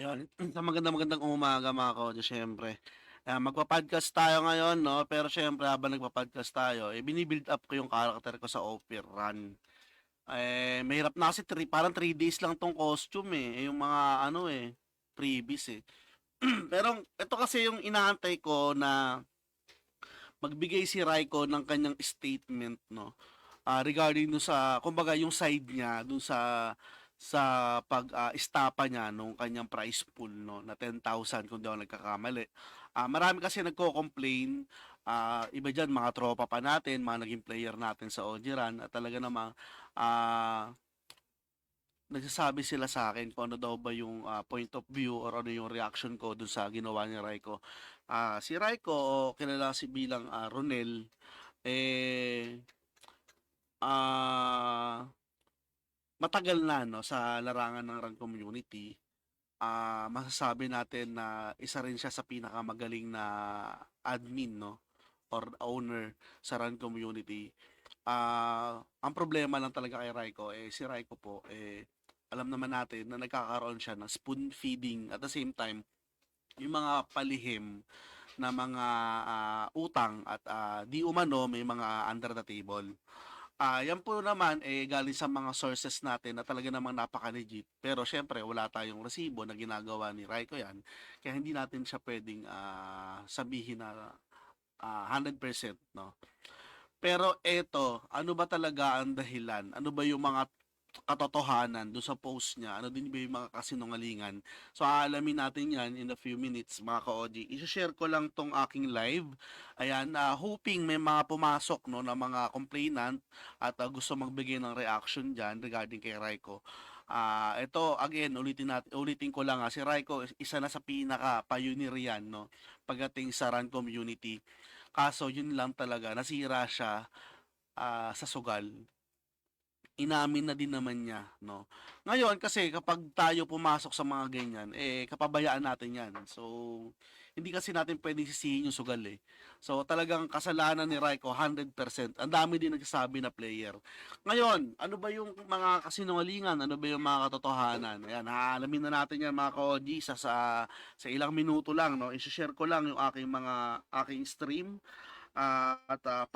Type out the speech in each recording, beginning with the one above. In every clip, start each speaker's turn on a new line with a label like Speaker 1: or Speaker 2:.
Speaker 1: Ayun, sa magandang umaga mga kodyo siyempre. Magpa-podcast tayo ngayon 'no, pero siyempre habang nagpa-podcast tayo, bini-build up ko yung character ko sa Offer Run. Mahirap na kasi parang 3 days lang 'tong costume, yung mga ano, freebies, eh. Pero ito kasi yung inaantay ko na magbigay si Raiko ng kanyang statement 'no, regarding dun sa kumbaga yung side niya dun sa estapa niya nung kanyang prize pool 'no, na 10,000 kung di ako nagkakamali. Marami kasi nagko-complain, iba diyan mga tropa pa natin, mga naging player natin sa Ojiran at talaga namang, ah, nagsasabi sila sa akin kung ano daw ba yung, point of view or ano yung reaction ko dun sa ginawa ni Raiko. Si Raiko o kilala si bilang, Ronel, eh, ah matagal na 'no, sa larangan ng run community. Masasabi natin na isa rin siya sa pinakamagaling na admin 'no, or owner sa run community. Ang problema lang talaga kay Raiko, si Raiko po, alam naman natin na nagkakaroon siya ng spoon feeding at the same time, yung mga palihim na mga, utang at, di umano may mga under the table. Yan po naman, galing sa mga sources natin na talaga namang napaka-legit. Pero siyempre, wala tayong resibo na ginagawa ni Raiko yan. Kaya hindi natin siya pwedeng sabihin na 100%, no? Pero eto, ano ba talaga ang dahilan? Ano ba yung mga katotohanan do'n sa post niya? Ano din ba yung mga kasinungalingan? So, aalamin natin 'yan in a few minutes mga ka-OG. Ishe-share ko lang 'tong aking live. Ayan, hoping may mga pumasok 'no na mga complainant at, gusto magbigay ng reaction diyan regarding kay Raiko. Ito again, ulitin ko lang, si Raiko isa na sa pinaka-pioneer 'yan 'no, pagdating sa run community. Kaso yun lang talaga, nasira siya, sa sugal. Inamin na din naman niya, 'no. Ngayon kasi kapag tayo pumasok sa mga ganyan, kapabayaan natin 'yan. So, hindi kasi natin puwedeng sisihin yung sugal, eh. So, talagang kasalanan ni Raiko 100%. Ang dami din nagsasabi na player. Ngayon, ano ba yung mga kasinungalingan, ano ba yung mga katotohanan? Ayan, aalamin na natin 'yan mga ka-OG sa ilang minuto lang 'no. Ishe-share ko lang yung aking stream.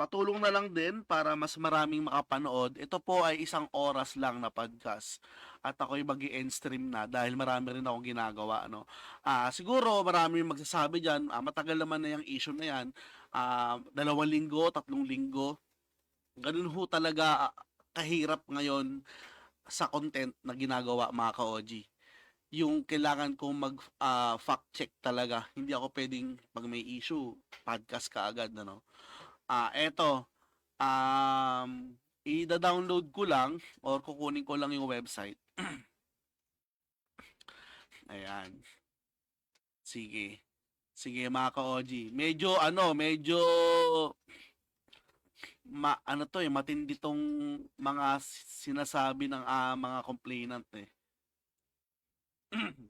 Speaker 1: Patulong na lang din para mas maraming makapanood. Ito po ay 1 oras lang na podcast at ako'y mag-e-end stream na dahil marami rin akong ginagawa 'no. Siguro maraming magsasabi diyan, matagal naman na 'yang issue na 'yan, 2 linggo, 3 linggo, gano'n ho talaga, kahirap ngayon sa content na ginagawa mga ka-OG. Yung kailangan kong fact check talaga, hindi ako puwedeng 'pag may issue podcast kaagad ano. Eto, ida-download ko lang or kukunin ko lang yung website. Ayan, sige. Sige mga ka-OG. Medyo ano, medyo ano 'to, matindi 'tong mga sinasabi ng, mga complainant, eh.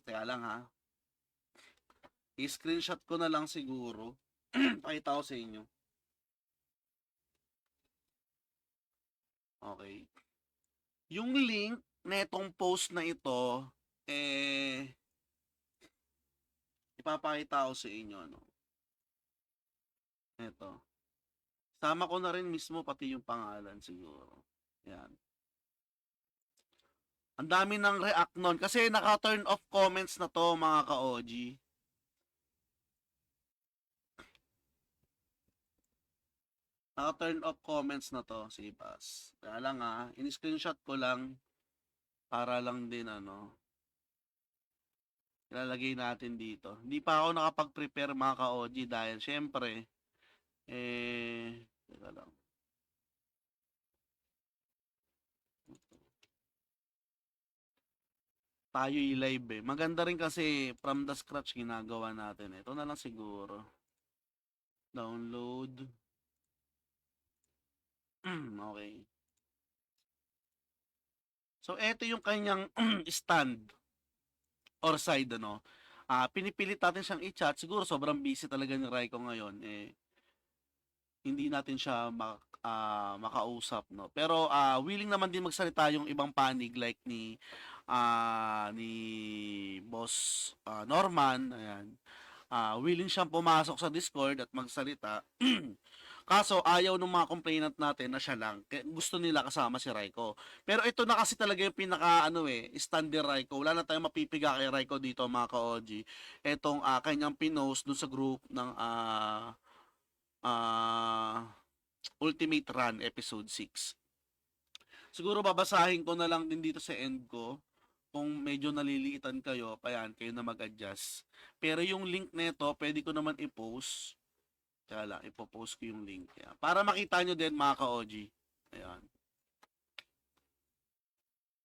Speaker 1: Teka lang, ha. I-screenshot ko na lang siguro. Pakita ko sa inyo. Okay. Yung link netong post na ito, eh, ipapakita ko sa inyo, ano. Eto. Sama ko na rin mismo pati yung pangalan siguro. Yan. Ang dami ng react nun kasi naka-turn off comments na to mga ka-OG. Naka-turn off comments na to, Sipas. Kaya lang in-screenshot ko lang para lang din ano, ilalagay natin dito. Hindi pa ako nakapag-prepare mga ka-OG dahil syempre, teka lang. Tayo i-live eh. Maganda rin kasi from the scratch ginagawa natin. Ito na lang siguro. Download. Okay. So, eto yung kanyang stand or side, ano. Pinipilit natin siyang i-chat. Siguro sobrang busy talaga ni Raiko ngayon. Hindi natin siya makausap, no. Pero willing naman din magsalita yung ibang panig like ni Boss Norman, ayan. Willing siyang pumasok sa Discord at magsalita. Kaso ayaw ng mga complainant natin na siya lang. Gusto nila kasama si Raiko. Pero ito na kasi talaga yung pinaka stand ni Raiko. Wala na tayong mapipiga kay Raiko dito mga ka-OG. Etong kanyang pinost dun sa group ng Ultimate Run episode 6. Siguro babasahin ko na lang din dito sa end ko. Kung medyo naliliitan kayo, ayan, kayo na mag-adjust. Pero yung link nito, pwede ko naman i-post. Kaya lang, ipopost ko yung link. Ayan. Para makita nyo din mga ka-OG. Ayan.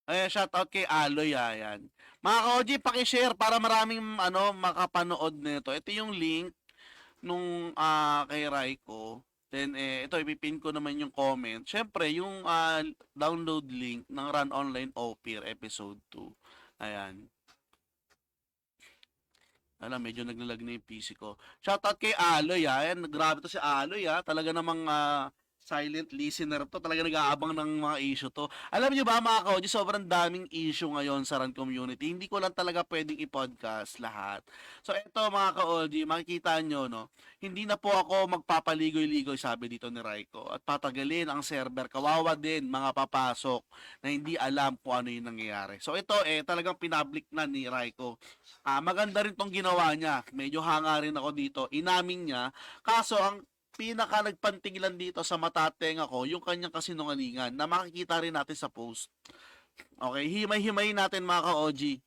Speaker 1: Ayan, shoutout kay Aloy. Ayan. Mga ka-OG, pakishare para maraming makapanood nito. Ito yung link nung kay Raiko. Then, ito, ipipin ko naman yung comment. Siyempre, yung download link ng Run Online Opir Episode 2. Ayan. Alam, medyo naglalag na yung PC ko. Shoutout kay Aloy, Ayan, grabe to si Aloy, Talaga namang silent listener to. Talaga nag-aabang ng mga issue to. Alam niyo ba mga ka-OG, sobrang daming issue ngayon sa Run community. Hindi ko lang talaga pwedeng i-podcast lahat. So eto mga ka-OG, makikita nyo, no? Hindi na po ako magpapaligoy-ligoy, sabi dito ni Raiko. At patagalin ang server. Kawawa din mga papasok na hindi alam kung ano yung nangyayari. So ito talagang pinablik na ni Raiko. Maganda rin tong ginawa niya. Medyo hanga rin ako dito. Inamin niya. Kaso ang pinaka nagpantigilan dito sa matatenga ko, yung kanyang kasinungalingan na makikita rin natin sa post. Okay, himay-himayin natin mga ka-OG.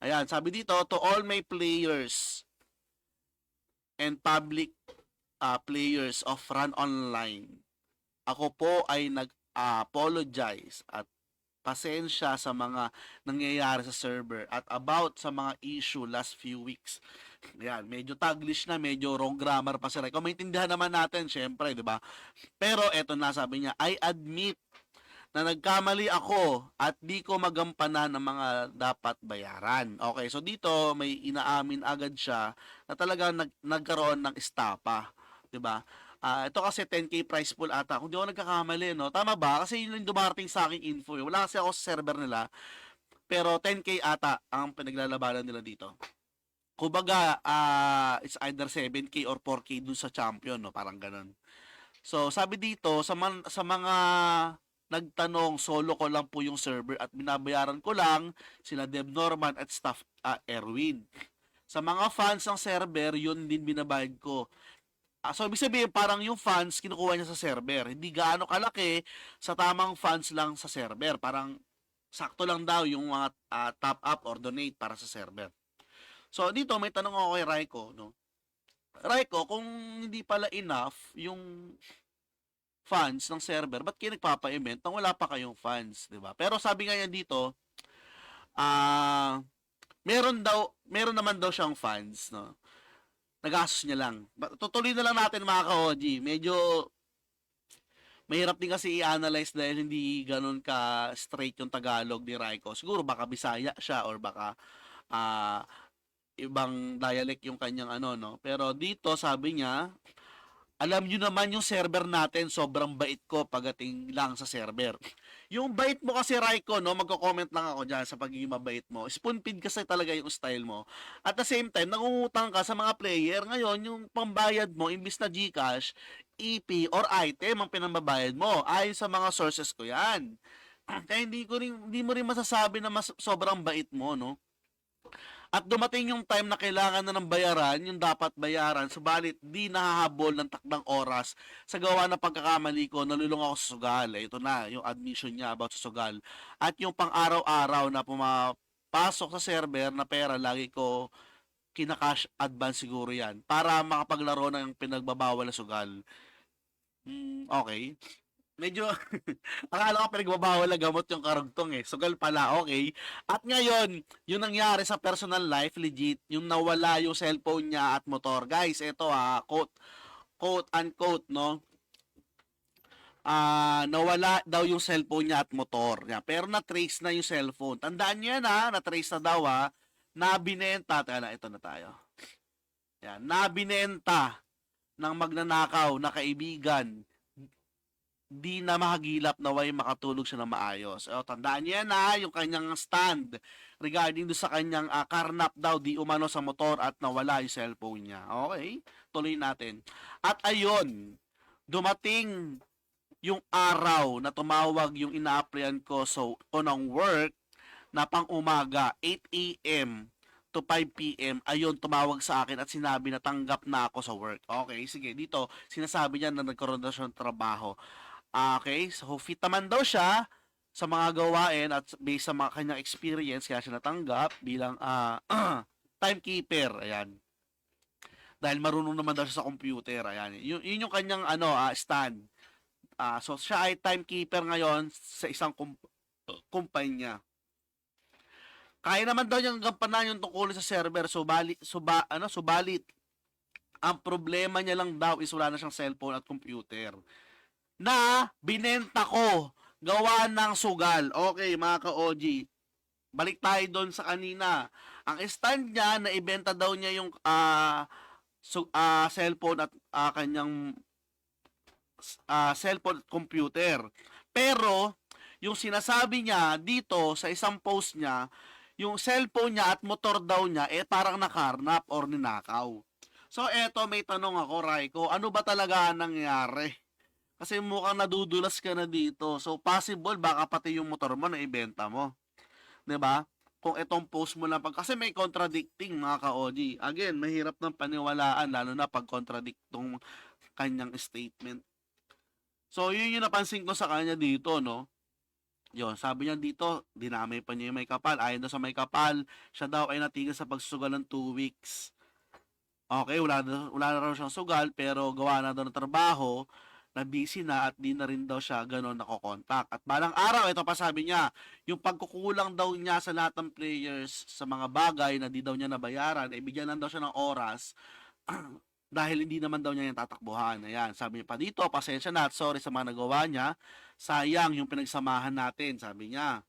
Speaker 1: Ayan, sabi dito, to all my players and public players of Run Online, ako po ay nag-apologize at pasensya sa mga nangyayari sa server at about sa mga issue last few weeks. Yan, medyo taglish na, medyo wrong grammar pa si Raiko. Maintindihan naman natin, syempre, di ba? Pero eto na, sabi niya, I admit na nagkamali ako at di ko magampanan ng mga dapat bayaran. Okay, so dito may inaamin agad siya na talagang nagkaroon ng estapa, di ba? Ito kasi 10k prize pool ata. Kung di ako nagkakamali, no? Tama ba? Kasi yun yung dumarating sa aking info. Wala kasi ako sa server nila. Pero 10k ata ang pinaglalabanan nila dito. Kumbaga, it's either 7k or 4k dun sa champion, no? Parang ganun. So, sabi dito, sa mga nagtanong, solo ko lang po yung server at binabayaran ko lang sila Deb Norman at staff Erwin. Sa mga fans ng server, yun din binabayad ko. So, ibig sabihin, parang yung fans, kinukuha niya sa server. Hindi gaano kalaki sa tamang fans lang sa server. Parang sakto lang daw yung mga top up or donate para sa server. So, dito may tanong ako kay Raiko, no? Raiko, kung hindi pala enough yung fans ng server, ba't kayo nagpapa-event nang wala pa kayong fans, di ba? Pero sabi nga niya dito, meron naman daw siyang fans, no? Nagastos niya lang. Tutuloy na lang natin mga ka-OG. Medyo mahirap din kasi i-analyze dahil hindi ganun ka straight yung Tagalog ni Raiko. Siguro baka Bisaya siya or baka ibang dialect yung kanyang no. Pero dito sabi niya, alam nyo naman yung server natin, sobrang bait ko pagdating lang sa server. Yung bait mo kasi, Raiko, no, magko-comment lang ako dyan sa pagiging mabait mo. Spoon feed kasi talaga yung style mo. At the same time, nangungutang ka sa mga player. Ngayon, yung pambayad mo, imbis na GCash, EP or item ang pinambabayad mo. Ayon sa mga sources ko yan. Kaya hindi mo rin masasabi na sobrang bait mo, no? At dumating yung time na kailangan na ng bayaran, yung dapat bayaran, subalit di nahahabol ng takdang oras sa gawa ng pagkakamali ko, nalulung ako sa sugal. Ito na, yung admission niya about sa sugal. At yung pang-araw-araw na pumapasok sa server na pera, lagi ko kinakash advance siguro yan para makapaglaro ng pinagbabawal na sugal. Okay. Medyo, akala ko pinagbabawal na gamot yung karugtong Sugal pala, okay. At ngayon, yung nangyari sa personal life, legit, yung nawala yung cellphone niya at motor. Guys, ito quote unquote, no? Nawala daw yung cellphone niya at motor niya. Pero na-trace na yung cellphone. Tandaan niyo yan na-trace na daw nabinenta. Tala, ito na tayo. Yan, nabinenta ng magnanakaw na kaibigan di na mahagilap naway makatulog siya ng maayos. O, tandaan niya na yung kanyang stand regarding do sa kanyang karnap daw di umano sa motor at nawala yung cellphone niya. Okay, tuloy natin. At ayun, dumating yung araw na tumawag yung ina-applyan ko ng work na pang umaga, 8 a.m. to 5 p.m. Ayun, tumawag sa akin at sinabi na tanggap na ako sa work. Okay, sige, dito, sinasabi niya na nagkaroon na siya ng trabaho. Okay, so fit naman daw siya sa mga gawain at based sa mga kanyang experience, kaya siya natanggap bilang timekeeper. Ayan. Dahil marunong naman daw siya sa computer. Ayan. Yun yung kanyang stand. So siya ay timekeeper ngayon sa isang kumpanya. Kaya naman daw niyang gampanan yung tungkol sa server, subalit ang problema niya lang daw is wala na siyang cellphone at computer na binenta ko gawa ng sugal. Okay, mga ka-OG, balik tayo doon sa kanina. Ang stand niya na ibenta daw niya yung cellphone at kanyang cellphone at computer. Pero yung sinasabi niya dito sa isang post niya, yung cellphone niya at motor daw niya parang nakarnap or ninakaw. So eto, may tanong ako, Raiko, ano ba talaga nangyari? Kasi mukhang nadudulas ka na dito. So possible baka pati yung motor mo na ibenta mo. 'Di ba? Kung itong post mo lang kasi may contradicting, mga ka-OG. Again, mahirap ng paniwalaan lalo na pag contradictong kanyang statement. So yun yung napansin ko sa kanya dito, no? Yun, sabi niya dito, dinamay pa niya yung may kapal. Ayon daw sa may kapal, siya daw ay natigil sa pagsusugal ng 2 weeks. Okay, wala na raw siyang sugal, pero gawa na daw ng trabaho, na busy na at di na rin daw siya gano'n nakokontak. At balang araw, ito pa sabi niya, yung pagkukulang daw niya sa lahat ng players sa mga bagay na di daw niya nabayaran, bigyan lang daw siya ng oras dahil hindi naman daw niya yung tatakbuhan. Ayan, sabi niya pa dito, pasensya na at sorry sa mga nagawa niya. Sayang yung pinagsamahan natin, sabi niya.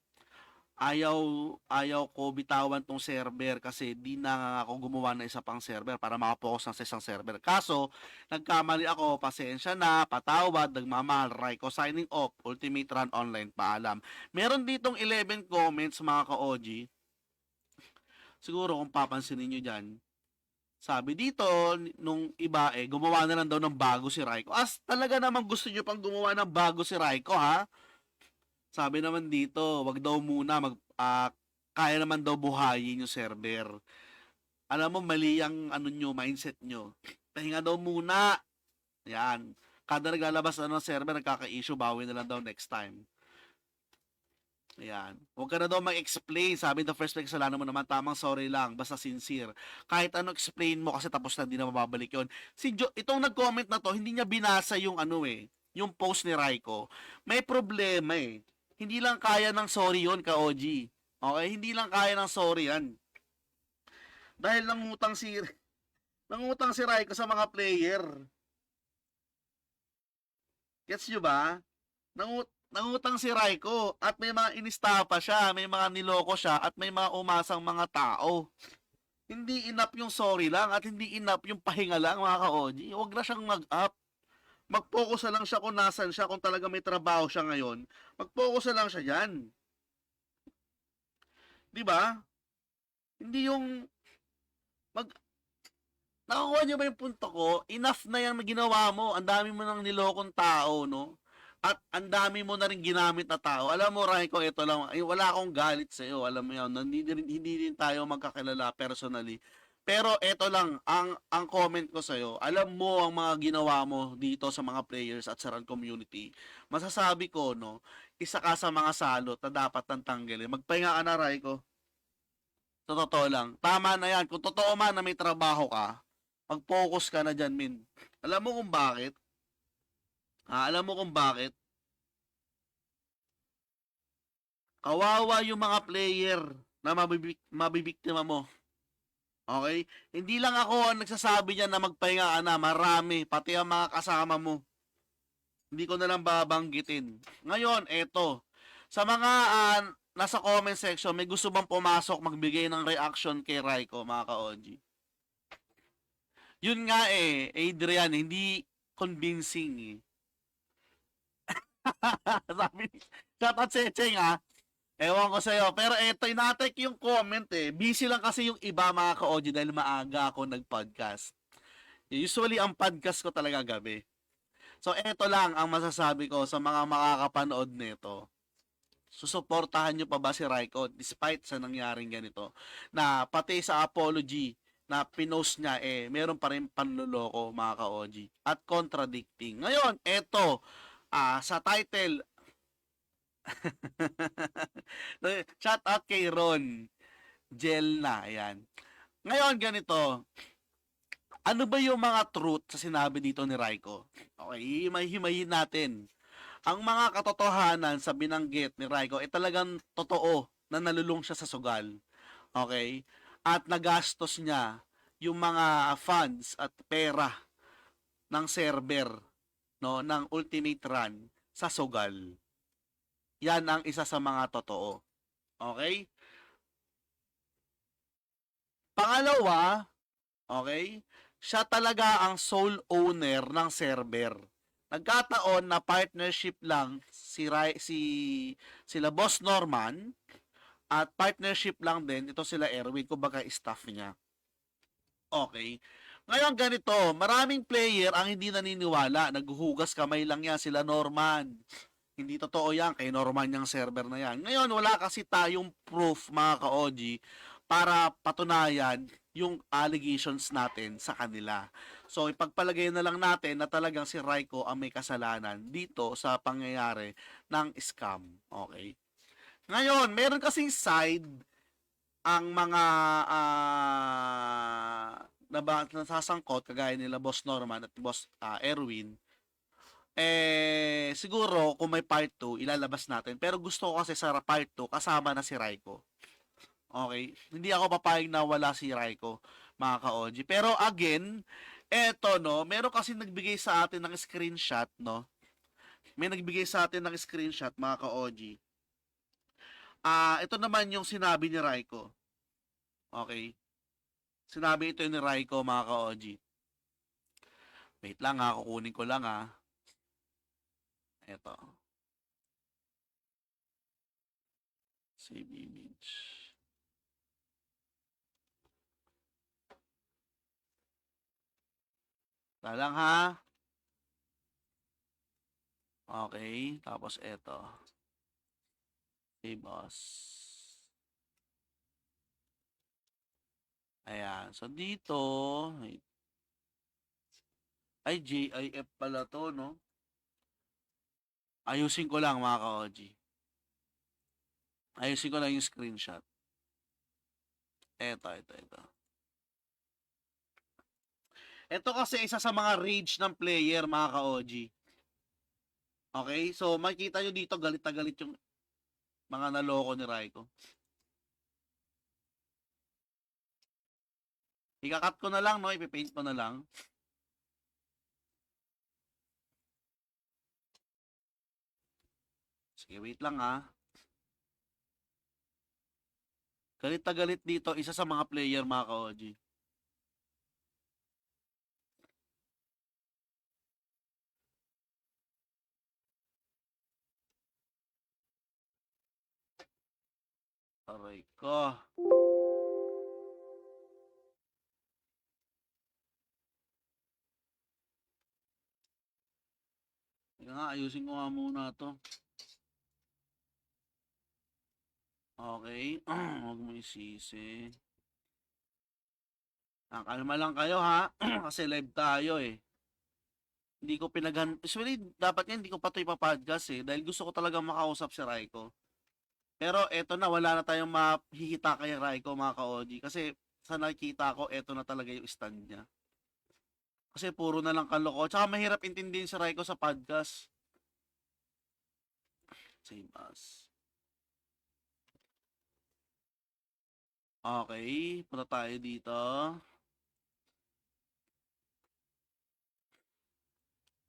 Speaker 1: Ayaw ko bitawan tong server kasi di na nga ako gumawa ng isa pang server para makapokus sa isang server. Kaso, nagkamali ako, pasensya na, patawad, nagmamahal, Raiko, signing off, Ultimate Run Online, paalam. Meron ditong 11 comments, mga ka-OG. Siguro kung papansinin nyo dyan, sabi dito, nung iba gumawa na lang daw ng bago si Raiko. Talaga namang gusto nyo pang gumawa ng bago si Raiko, ha? Sabi naman dito, wag daw muna kaya naman daw buhayin yung server. Alam mo, mali ang mindset nyo. Pahinga daw muna. Yan. Kada naglalabas ng server, nagkaka-issue, bawi na lang daw next time. Ayan. Huwag ka na daw mag-explain. Sabi the first place, kasalanan mo naman, tamang sorry lang, basta sincere. Kahit ano explain mo kasi tapos na, di na mababalik yun. Itong nag-comment na to, hindi niya binasa yung yung post ni Raiko. May problema Hindi lang kaya ng sorry yun, ka-OG. Okay? Hindi lang kaya ng sorry yan. Dahil nangutang si Raiko sa mga player. Gets nyo ba? Nangutang si Raiko at may mga inistapa siya, may mga niloko siya at may mga umasang mga tao. Hindi enough yung sorry lang at hindi enough yung pahinga lang, mga ka-OG. Huwag na siyang mag-up. Mag-focus na lang siya kung nasan siya, kung talaga may trabaho siya ngayon. Mag-focus na lang siya diyan. 'Di ba? Hindi yung mag Nakukuha niyo ba yung punto ko? Enough na yung ginawa mo. Ang dami mo nang nilokong tao, no? At ang dami mo na rin ginamit na tao. Alam mo, Raiko, ito lang. Wala akong galit sa iyo. Alam mo yan. Hindi rin tayo magkakilala personally. Pero ito lang, ang comment ko sa iyo, alam mo ang mga ginawa mo dito sa mga players at sa run community. Masasabi ko, no, isa ka sa mga salot na dapat tanggalin. Magpahinga ka na, Raiko. Sa totoo lang. Tama na yan. Kung totoo man na may trabaho ka, mag-focus ka na dyan, min. Alam mo kung bakit? Alam mo kung bakit? Kawawa yung mga player na mabibiktima mo. Okay? Hindi lang ako ang nagsasabi niyan na magpahinga ka na. Marami. Pati ang mga kasama mo. Hindi ko na lang babanggitin. Ngayon, eto. Sa mga nasa comment section, may gusto bang pumasok magbigay ng reaction kay Raiko, mga ka-OG? Yun nga Adrian, hindi convincing Sabi ni shoutout Secheng, Ewan ko sa'yo. Pero eto, inatek yung comment eh. Busy lang kasi yung iba mga ka-OG dahil maaga ako nag-podcast. Usually, ang podcast ko talaga gabi. So, eto lang ang masasabi ko sa mga makakapanood nito. Susuportahan nyo pa ba si Raiko despite sa nangyaring ganito? Na pati sa apology na pinost niya meron pa rin panluloko mga ka-OG at contradicting. Ngayon, eto, sa title, shout out kay Ron Gel na, ayan. Ngayon, ganito, ano ba yung mga truth sa sinabi dito ni Raiko? Okay, himay-himayin natin. Ang mga katotohanan sa binanggit ni Raiko ay talagang totoo na nalulung siya sa sugal. Okay? At nagastos niya yung mga funds at pera ng server no ng Ultimate Run sa sugal. Yan ang isa sa mga totoo. Okay? Pangalawa, okay? Siya talaga ang sole owner ng server. Nagkataon na partnership lang sila Boss Norman at partnership lang din ito sila Erwin, kumbaga staff niya. Okay. Ngayon ganito, maraming player ang hindi naniniwala, naghuhugas kamay lang yan sila Norman. Hindi totoo yan, kay Norman yung server na yan. Ngayon, wala kasi tayong proof, mga ka-OG, para patunayan yung allegations natin sa kanila. So, ipagpalagay na lang natin na talagang si Raiko ang may kasalanan dito sa pangyayari ng scam. Okay? Ngayon, meron kasing side ang mga nasasangkot, kagaya nila Boss Norman at Boss Erwin, siguro kung may part 2, ilalabas natin. Pero gusto ko kasi sa part 2, kasama na si Raiko. Okay? Hindi ako papayag na wala si Raiko, mga ka-OG. Pero again, eto no, meron kasi nagbigay sa atin ng screenshot, no? May nagbigay sa atin ng screenshot, mga ka-OG. Ito naman yung sinabi ni Raiko. Okay? Sinabi ito ni Raiko, mga ka-OG. Wait lang kukunin ko lang Ito. Save image. Talang Okay, tapos ito. Save us. Ayan. So, dito, ay, GIF pala to, no? Ayusin ko lang, mga ka-OG. Ayusin ko lang yung screenshot. Ito. Ito kasi isa sa mga rage ng player, mga ka-OG. Okay? So, makikita nyo dito, galit na galit yung mga naloko ni Raiko. Ikakat ko na lang, no? Ipipaint ko na lang. Sige, wait lang Galit na galit dito, isa sa mga player, mga ka-OG. Aray ko. Ika nga, ayusin ko nga muna to. Okay. Huwag mo isisi. Kalma lang kayo kasi live tayo Hindi ko usually, dapat nga hindi ko pa ito ipapodcast dahil gusto ko talaga makausap si Raiko. Pero eto na, wala na tayong mahihita kay Raiko, mga ka-OG. Kasi sa nakikita ko, eto na talaga yung stand niya. Kasi puro na lang kaloko. Tsaka mahirap intindihin si Raiko sa podcast. Same as. Okay, punta tayo dito.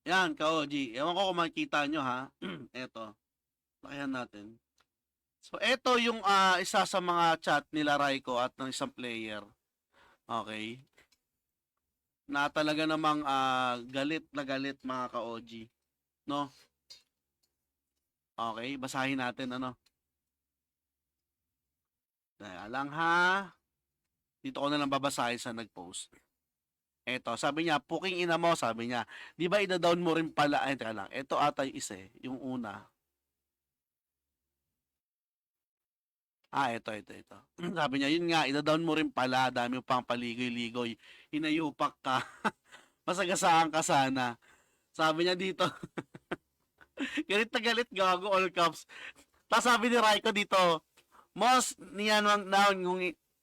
Speaker 1: Yan, ka-OG. Ewan ko kung makikita nyo eto. Lakihan natin. So, eto yung isa sa mga chat nila Raiko at ng isang player. Okay. Na talaga namang galit na galit, mga ka-OG. No? Okay, basahin natin ano. Teka lang ha. Dito ko na lang babasahin sa nag-post. Eto, sabi niya, "Puking ina mo," sabi niya. "Di ba ida-down mo rin pala," ay teka lang, eto ata yung isa eh, yung una. Ito. Sabi niya, "Yun nga, ida-down mo rin pala, dami mo pang paligoy-ligoy, hinayupak ka, masagasaan ka sana." Sabi niya dito, galit na galit, gago, all caps. Tapos sabi ni Raiko dito, "Boss, niyan mag-down kung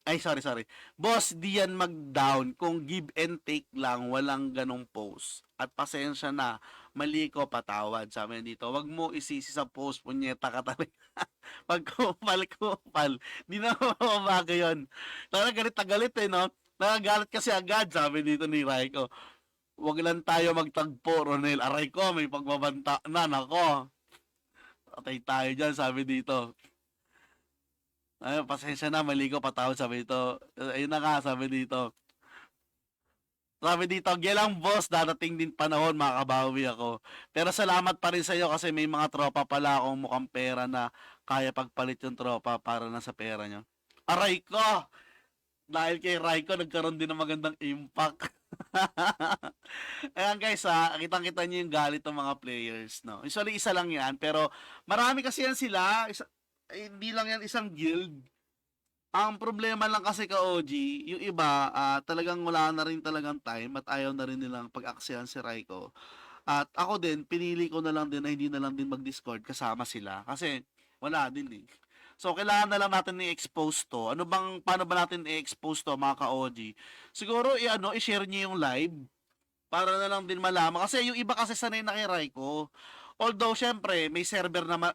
Speaker 1: ay sorry. Boss, di yan mag-down kung give and take lang, walang ganong post. At pasensya na, mali ko patawad." Sabi niya dito, "Wag mo isisi sa post, punyeta ka talaga." Pag kupal, di na mababago yun. Talaga galit na galit eh, no? Nagagalit kasi agad, sabi dito ni Raiko. "Wag lang tayo magtagpo, Ronel. Aray ko, may pagbabanta na, nako. Patay tayo dyan," sabi dito. "Ay, pasensya na, mali ko patawad," sabi dito. Ayun na nga, sabi dito. Sabi dito, "Gelang boss, dadating din panahon makakabawi ako. Pero salamat pa rin sa iyo kasi may mga tropa pala akong mukhang pera na kaya pagpalit yung tropa para na sa pera niyo." Aray ko! Dahil kay Raiko, nagkaroon din ng magandang impact. Ayan guys, kitang-kita niyo yung galit ng mga players, no? Usually, isa lang yan, pero marami kasi yan sila. Hindi lang yan isang guild. Ang problema lang kasi ka-OG, yung iba, talagang wala na rin talagang time at ayaw na rin nilang pag-aksihan si Raiko. At ako din, pinili ko na lang din na hindi na lang din mag-Discord kasama sila kasi wala din eh. So, kailangan na lang natin i-expose to. Paano ba natin i-expose to mga ka-OG? Siguro, i-share niyo yung live para na lang din malaman. Kasi yung iba kasi sanay na kay Raiko. Although, syempre, may server na,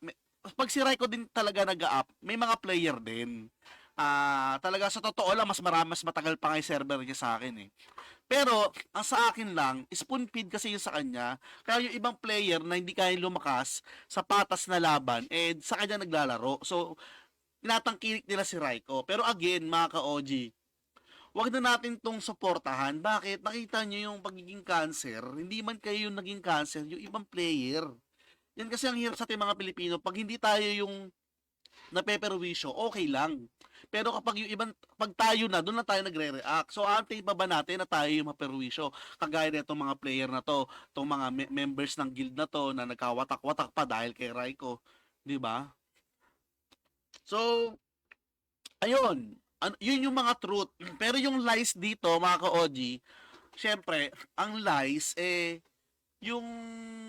Speaker 1: pag si Raiko din talaga nag-up, may mga player din. Talaga sa totoo lang, mas matagal pa nga yung server niya sa akin eh. Pero, ang sa akin lang, spoon feed kasi yung sa kanya. Kaya yung ibang player na hindi kaya lumakas sa patas na laban, sa kanya naglalaro. So, tinatangkilik nila si Raiko. Pero again, mga ka-OG, wag na natin tong suportahan. Bakit? Nakita nyo yung pagiging cancer. Hindi man kayo yung naging cancer, yung ibang player. Yan kasi ang hirap sa ating mga Pilipino. Pag hindi tayo yung napeperwisyo, okay lang. Pero kapag yung ibang, pag tayo na, doon na tayo nagre-react. So, antay pa ba natin na tayo yung maperwisyo? Kagaya na itong mga player na to, itong mga members ng guild na to, na nagkawatak-watak pa dahil kay Raiko. Di ba? So, ayun. Yun yung mga truth. Pero yung lies dito, mga ka-OG, syempre, ang lies, yung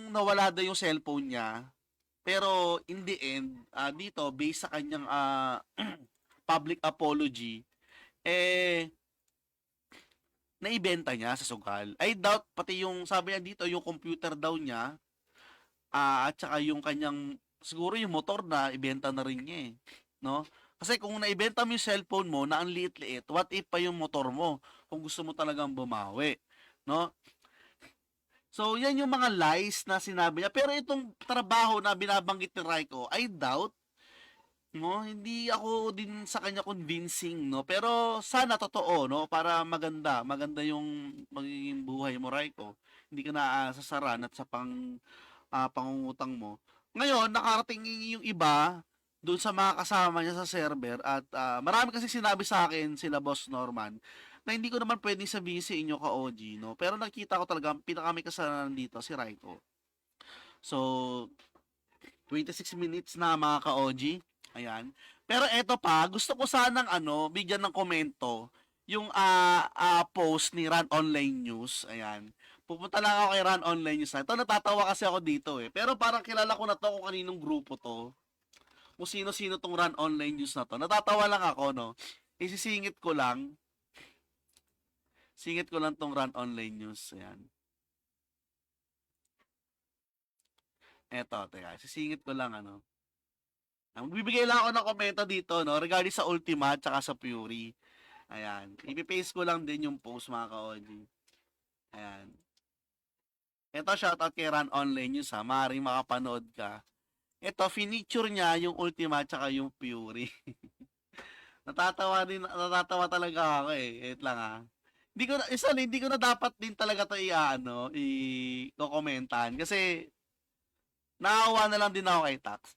Speaker 1: nawala daw yung cellphone niya, pero in the end, dito, based sa kanyang public apology, eh, naibenta niya sa sugal. I doubt, pati yung, sabi niya dito, yung computer daw niya, at saka yung kanyang, siguro yung motor na, ibenta na rin niya eh. No? Kasi kung naibenta mo yung cellphone mo na ang liit-liit, what if pa yung motor mo kung gusto mo talagang bumawi? No? So, yan yung mga lies na sinabi niya. Pero itong trabaho na binabanggit ni Raiko, I doubt, no? Hindi ako din sa kanya convincing, no? Pero sana totoo, no? Para maganda yung magiging buhay mo, Raiko. Hindi ka na sasaran at sa pangungutang mo. Ngayon, nakarating yung iba doon sa mga kasama niya sa server at marami kasi sinabi sa akin sila Boss Norman na hindi ko naman pwedeng sabihin sa inyo ka-OG, no? Pero nakita ko talaga, pinaka may kasalanan dito, si Raiko. So, 26 minutes na mga ka-OG. Ayan. Pero eto pa, gusto ko sanang bigyan ng komento yung post ni Run Online News. Ayan. Pupunta lang ako kay Run Online News. Ito, natatawa kasi ako dito eh. Pero parang kilala ko na to kung kaninong grupo to. Kung sino-sino tong Run Online News na to. Natatawa lang ako, no? Isisingit ko lang. Singit ko lang tong Run Online News. Ayan. Eto, teka. Sisingit ko lang, Magbibigay lang ako ng komento dito, no? Regarding sa Ultima at saka sa Fury. Ayan. Ipipaste ko lang din yung post, mga ka-OG. Ayan. Ito, shoutout kay Run Online News, ha. Maaaring makapanood ka. Ito, finiture niya yung Ultima at saka yung Fury. Natatawa talaga ako eh. Wait lang ha. Hindi ko na dapat din talaga to i-kokomentan kasi naawa na lang din ako kay Tax.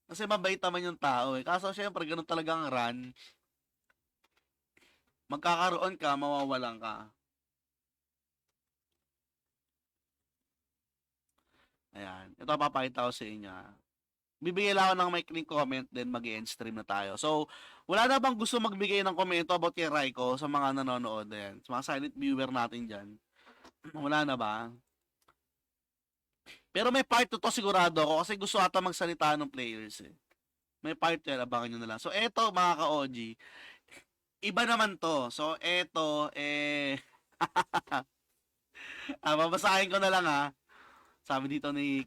Speaker 1: Kasi mabait naman yung tao eh. Kaso syempre, ganun talaga ang run. Magkakaroon ka, mawawalan ka. Ayan. Ito papakita ko sa inyo. Bibigay lang ako ng maikling comment, then mag-end stream na tayo. So, wala na bang gusto magbigay ng komento about kay Raiko sa mga nanonood? Ayan. Sa mga silent viewer natin dyan. Wala na ba? Pero may part 2 to sigurado ako kasi gusto ata magsalita ng players eh. May part 2 abangan nyo na lang. So, eto mga ka-OG, iba naman to. So, eto, babasahin ko na lang ha. Sabi dito ni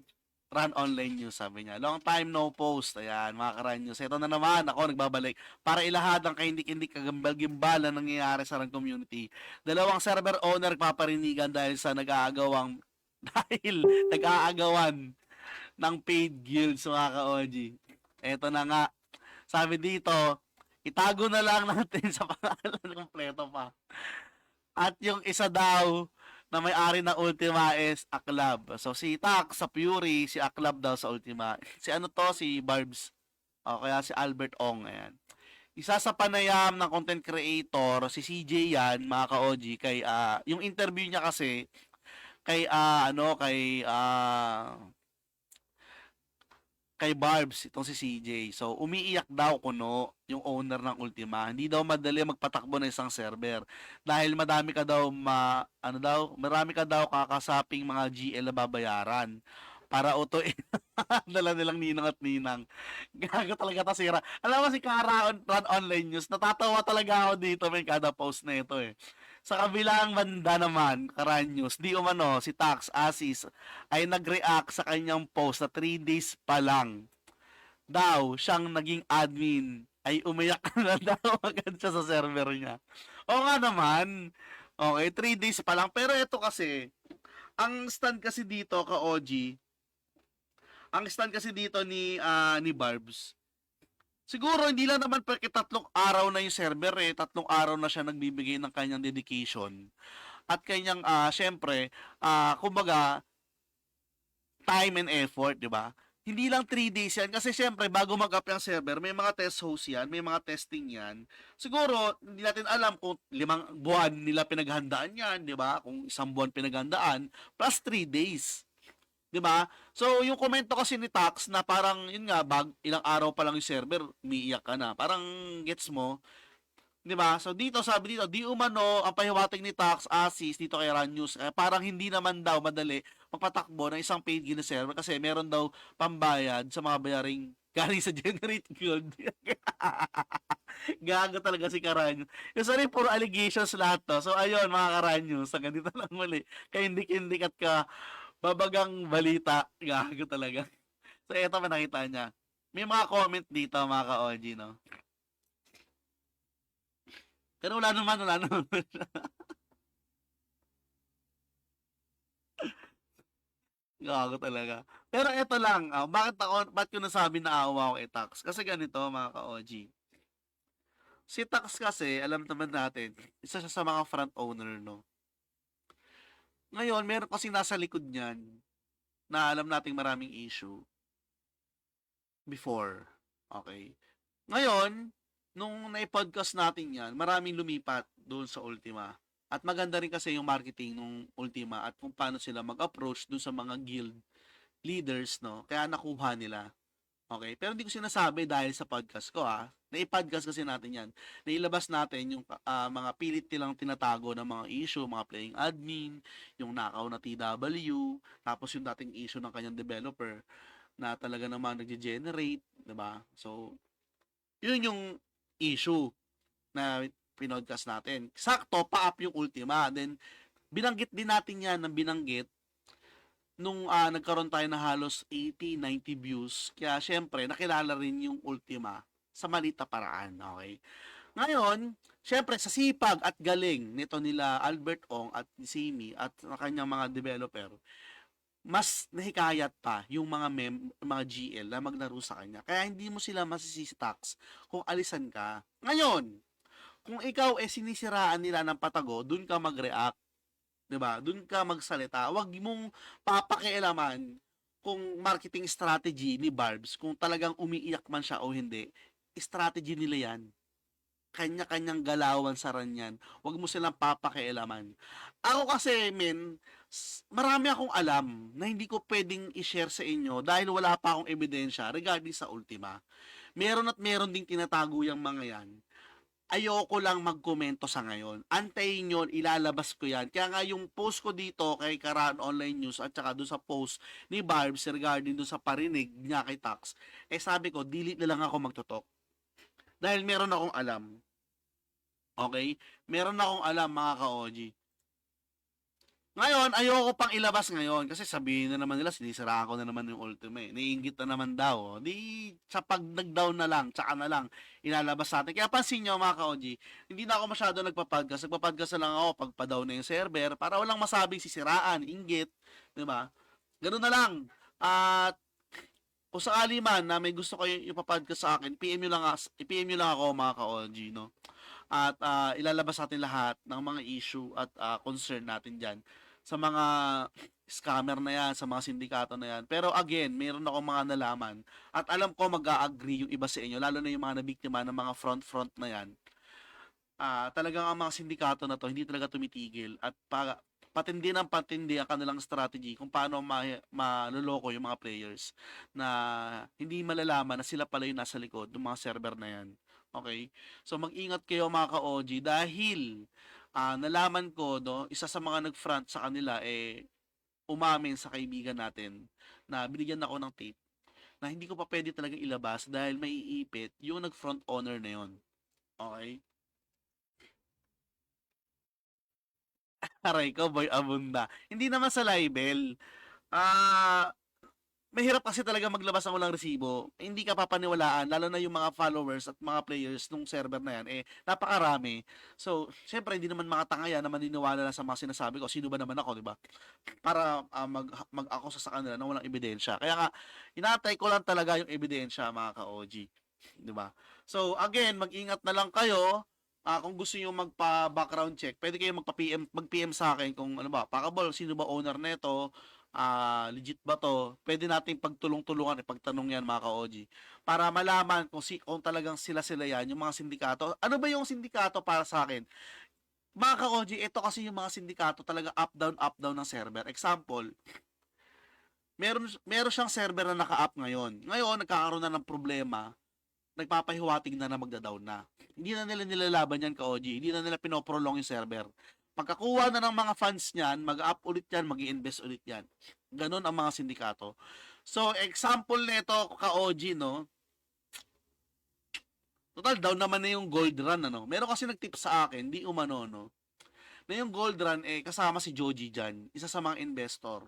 Speaker 1: Run Online News, sabi niya, long time no post. Ayan, mga ka-Run News. Ito na naman, ako nagbabalik. Para ilahad ang kahindik-hindik kagambal-gimbal na nangyayari sa Run community. Dalawang server owner paparinigan dahil sa nag-aagawang dahil nag-aagawan ng paid guilds, mga ka-OG. Ito na nga. Sabi dito, itago na lang natin sa pangalan kompleto pa. At yung isa daw na may-ari ng Ultima is Aklab. So si Tak sa Fury, si Aklab daw sa Ultima. Si ano to, si Barbs. O kaya si Albert Ong, ayan. Isa sa panayam ng content creator, si CJ yan, mga ka-OG, kay, yung interview niya kasi, kay, kay Barbs, itong si CJ. So, umiiyak daw kuno yung owner ng Ultima. Hindi daw madali magpatakbo ng isang server dahil marami ka daw kakasaping mga GL na babayaran para utuin dala nilang ninang at ninang. Gago talaga ta sira. Alam mo si Kara Run Online News, natatawa talaga ako dito may kada post na ito eh. Sa kabilang banda naman, Karan News, di umano si Tax Asis ay nag-react sa kanyang post na 3 days pa lang daw siyang naging admin ay umayak na daw agad siya sa server niya. O nga naman, okay, 3 days pa lang. Pero ito kasi, ang stand kasi dito ka OG, ang stand kasi dito ni Barbs, siguro hindi lang naman perke 3 araw na yung server eh, 3 araw na siya nagbibigay ng kanyang dedication. At kanyang syempre, kumbaga time and effort, 'di ba? Hindi lang 3 days yan kasi syempre bago mag-up yung server, may mga test host yan, may mga testing yan. Siguro hindi natin alam kung 5 buwan nila pinaghandaan yan, 'di ba? Kung 1 buwan pinaghandaan plus 3 days. 'Di ba? So, yung komento kasi ni Tax na parang yun nga ilang araw pa lang yung server, umiiyak ka na. Parang gets mo, 'di ba? So dito sabi dito, di umano ang pahiwatig ni Tax Asis dito kay Run News, parang hindi naman daw madali magpatakbo ng isang paid guild na server kasi meron daw pambayad sa mga bayaring galing sa Generate Guild. Gago talaga si Karanyo. Yung sorry, puro allegations lahat to. So ayun mga Karanyo, sa ganito lang muli. Kaindik-indik at ka babagang balita. Gago talaga. So eto pa nakita niya. May mga comment dito mga ka-OG, no? Pero wala naman, wala naman. Gago talaga. Pero eto lang, bakit ko nasabi na awa ko kay Tax? Kasi ganito mga ka-OG. Si Tax kasi, alam naman natin, isa siya sa mga front owner, no? Ngayon, meron kasi nasa likod niyan na alam nating maraming issue before. Okay. Ngayon, nung na-podcast natin yan, maraming lumipat doon sa Ultima. At maganda rin kasi yung marketing ng Ultima at kung paano sila mag-approach doon sa mga guild leaders, no? Kaya nakuha nila. Okay? Pero hindi ko sinasabi dahil sa podcast ko, ha? Na-podcast kasi natin yan. Nailabas natin yung mga pilit nilang tinatago ng mga issue, mga playing admin, yung nakaw na TW, tapos yung dating issue ng kanyang developer na talaga naman nagge-generate, 'di ba? So, yun yung issue na pinodcast natin. Sakto, pa-up yung Ultima. Then, binanggit din natin yan ng binanggit nung nagkaroon tayo na halos 80, 90 views. Kaya, syempre, nakilala rin yung Ultima sa malita paraan. Okay? Ngayon, syempre, sa sipag at galing nito nila Albert Ong at Simi at kanyang mga developer, mas nahikayat pa yung mga GL na maglaro sa kanya. Kaya hindi mo sila masisitax kung alisan ka. Ngayon, kung ikaw sinisiraan nila ng patago, dun ka mag-react, 'di ba? Dun ka magsalita. Huwag mong papakialaman kung marketing strategy ni Barbs, kung talagang umiiyak man siya o hindi, strategy nila yan. Kanya-kanyang galawan sa ranyan. Huwag mo silang papakialaman. Ako kasi, men, marami akong alam na hindi ko pwedeng i-share sa inyo dahil wala pa akong ebidensya regarding sa Ultima. Meron at meron ding tinatago yung mga yan. Ayoko lang magkomento sa ngayon. Antayin yun, ilalabas ko yan. Kaya nga yung post ko dito kay Karan Online News at saka doon sa post ni Barbs regarding doon sa parinig niya kay Tax, sabi ko, delete na lang ako magtotok. Dahil meron akong alam. Okay? Meron akong alam mga ka-OG. Ngayon, ayoko pang ilabas ngayon kasi sabihin na naman nila, sinisiraan ko na naman yung Ultima eh. Naiingit na naman daw. Di, sa pag nag-down na lang, tsaka na lang, ilalabas natin. Kaya pansin nyo mga ka-OG, hindi na ako masyado nagpa-podcast. Nagpa-podcast na lang ako pag pa-down na yung server para walang masabing sisiraan, inggit. Diba? Ganun na lang. At kung sakali man na may gusto kayo ipapodcast sa akin, PM nyo lang ako mga ka-OG, no? At ilalabas natin lahat ng mga issue at concern natin dyan sa mga scammer na yan, sa mga sindikato na yan. Pero again, meron ako mga nalaman at alam ko mag-a-agree yung iba sa inyo, lalo na yung mga nabiktima ng mga front na yan. Talagang ang mga sindikato na to hindi talaga tumitigil at patindi ng patindi ang kanilang strategy kung paano maloloko yung mga players na hindi malalaman na sila pala yung nasa likod ng mga server na yan. Okay? So mag-ingat kayo mga ka-OG dahil nalaman ko, no, isa sa mga nag-front sa kanila umamin sa kaibigan natin na binigyan ako ng tape na hindi ko pa pwede talaga ilabas dahil may iipit yung nag-front owner na yon. Okay? Aray ko, boy abunda. Hindi naman sa libel. Ah, mahirap kasi talaga maglabas ng walang resibo. Hindi ka papaniwalaan, lalo na yung mga followers at mga players nung server na yan, napakarami. So, syempre, hindi naman mga tanga yan na maniniwala lang sa mga sinasabi ko. Sino ba naman ako, di ba? Para mag-akusa sa kanila na walang ebidensya. Kaya nga, inatay ko lang talaga yung ebidensya, mga ka-OG. Di ba? So, again, mag-ingat na lang kayo. Kung gusto niyo magpa-background check, pwede kayo mag-PM sa akin kung ano ba, Pakabol, sino ba owner nito? Legit ba to? Pwede nating pagtulong-tulungan, pagtanong yan mga ka-OG. Para malaman kung talagang sila yan, yung mga sindikato. Ano ba yung sindikato para sa akin? Mga ka-OG, ito kasi yung mga sindikato talaga up down ng server. Example, meron siyang server na naka-up ngayon. Ngayon, nagkakaroon na ng problema, nagpapahiwatig na magda-down na. Hindi na nila nilalaban yan ka-OG. Hindi na nila pinoprolong yung server. Pagkakuha na ng mga funds niyan, mag-up ulit yan, mag-i-invest ulit yan. Ganon ang mga sindikato. So, example nito ka-OG, no? Total, down naman na yung gold run, ano? Meron kasi nag-tip sa akin, di umano, no? Na yung gold run, kasama si Joji dyan, isa sa mga investor.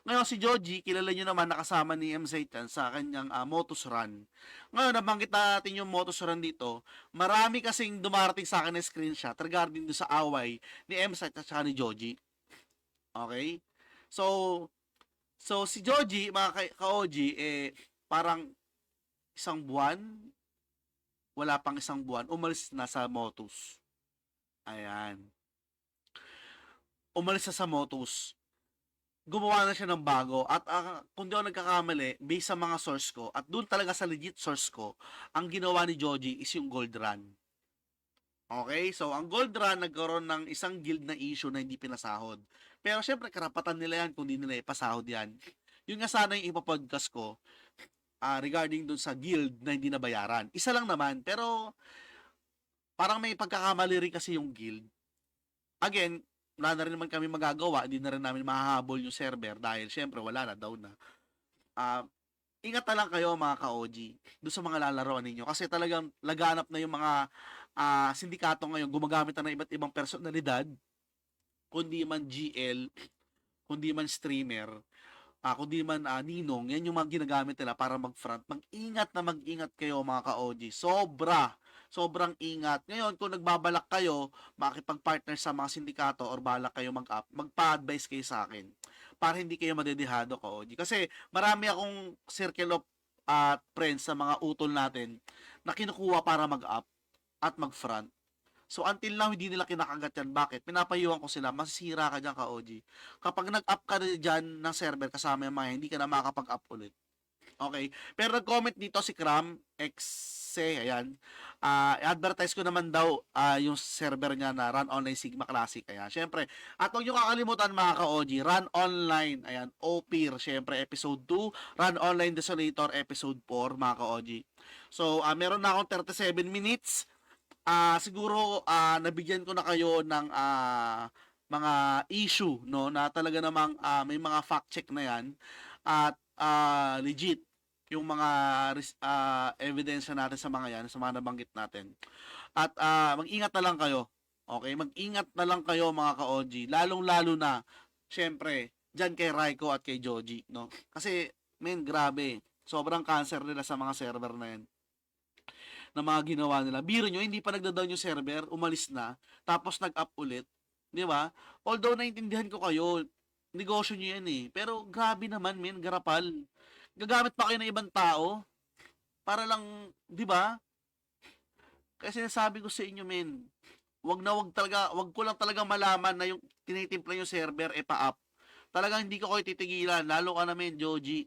Speaker 1: Ngayon, si Joji, kilala nyo naman, nakasama ni MZ yan sa kanyang Motus Run. Ngayon, nabanggit natin yung Motus Run dito, marami kasing dumarating sa akin na screenshot regarding do sa away ni MZ at saka ni Joji. Okay? So, si Joji, mga ka-OG, parang isang buwan, wala pang isang buwan, umalis na sa Motus. Ayan. Umalis na sa Motus. Gumawa na siya ng bago at kung di ako nagkakamali, based sa mga source ko at doon talaga sa legit source ko, ang ginawa ni Joji is yung Gold Run. Okay? So, ang Gold Run nagkaroon ng isang guild na issue na hindi pinasahod. Pero syempre, karapatan nila yan kung di nila ipasahod yan. Yun nga sana yung ipapodcast ko regarding doon sa guild na hindi nabayaran. Isa lang naman, pero parang may pagkakamali rin kasi yung guild. Again, wala na rin naman kami magagawa, hindi na rin namin mahahabol yung server dahil syempre wala na, down na. Ingat na lang kayo mga ka-OG doon sa mga lalaroan ninyo kasi talagang laganap na yung mga sindikato ngayon, gumagamit na ng iba't ibang personalidad, kundi man GL, kundi man streamer, kundi man ninong, yan yung mga ginagamit nila para mag-front. Mag-ingat kayo mga ka-OG. Sobrang ingat. Ngayon, kung nagbabalak kayo, makipag-partner sa mga sindikato or balak kayo mag-up, magpa-advise kayo sa akin para hindi kayo madedehado ka-OG. Kasi marami akong circle of friends sa mga utol natin na kinukuha para mag-up at mag-front. So, until now, hindi nila kinakagat yan. Bakit? Pinapayuhan ko sila, masisira ka dyan ka-OG. Kapag nag-up ka na dyan ng server kasama yung mga, hindi ka na makakapag-up ulit. Okay. Pero nag-comment dito si Kram, ayan. I-advertise ko naman daw yung server niya na Run Online Sigma Classic. Ayan. Syempre, at huwag nyo kakalimutan mga ka-OG, Run Online. Ayan. OPIR, syempre, episode 2. Run Online Desolator, episode 4, mga ka-OG. So, meron na akong 37 minutes. Siguro, nabigyan ko na kayo ng mga issue, no, na talaga namang may mga fact check na yan. At legit yung mga ebidensya natin sa mga yan, sa mga nabanggit natin. At mag-ingat na lang kayo. Okay? Mag-ingat na lang kayo mga ka-OG. Lalong-lalo na, syempre, dyan kay Raiko at kay Joji. No? Kasi, men, grabe. Sobrang cancer nila sa mga server na yan na mga ginawa nila. Biro nyo, hindi pa nagda-down yung server, umalis na, tapos nag-up ulit. Di ba? Although, naintindihan ko kayo, negosyo nyo yan eh. Pero, grabe naman, men, garapal. Gagamit pa kayo ng ibang tao para lang, 'di ba? Kasi sinasabi ko sa inyo, men, wag ko lang talaga malaman na yung tinitimpla yung server pa-up. Talagang hindi ko kayo titigilan, lalo ka na men, Joji.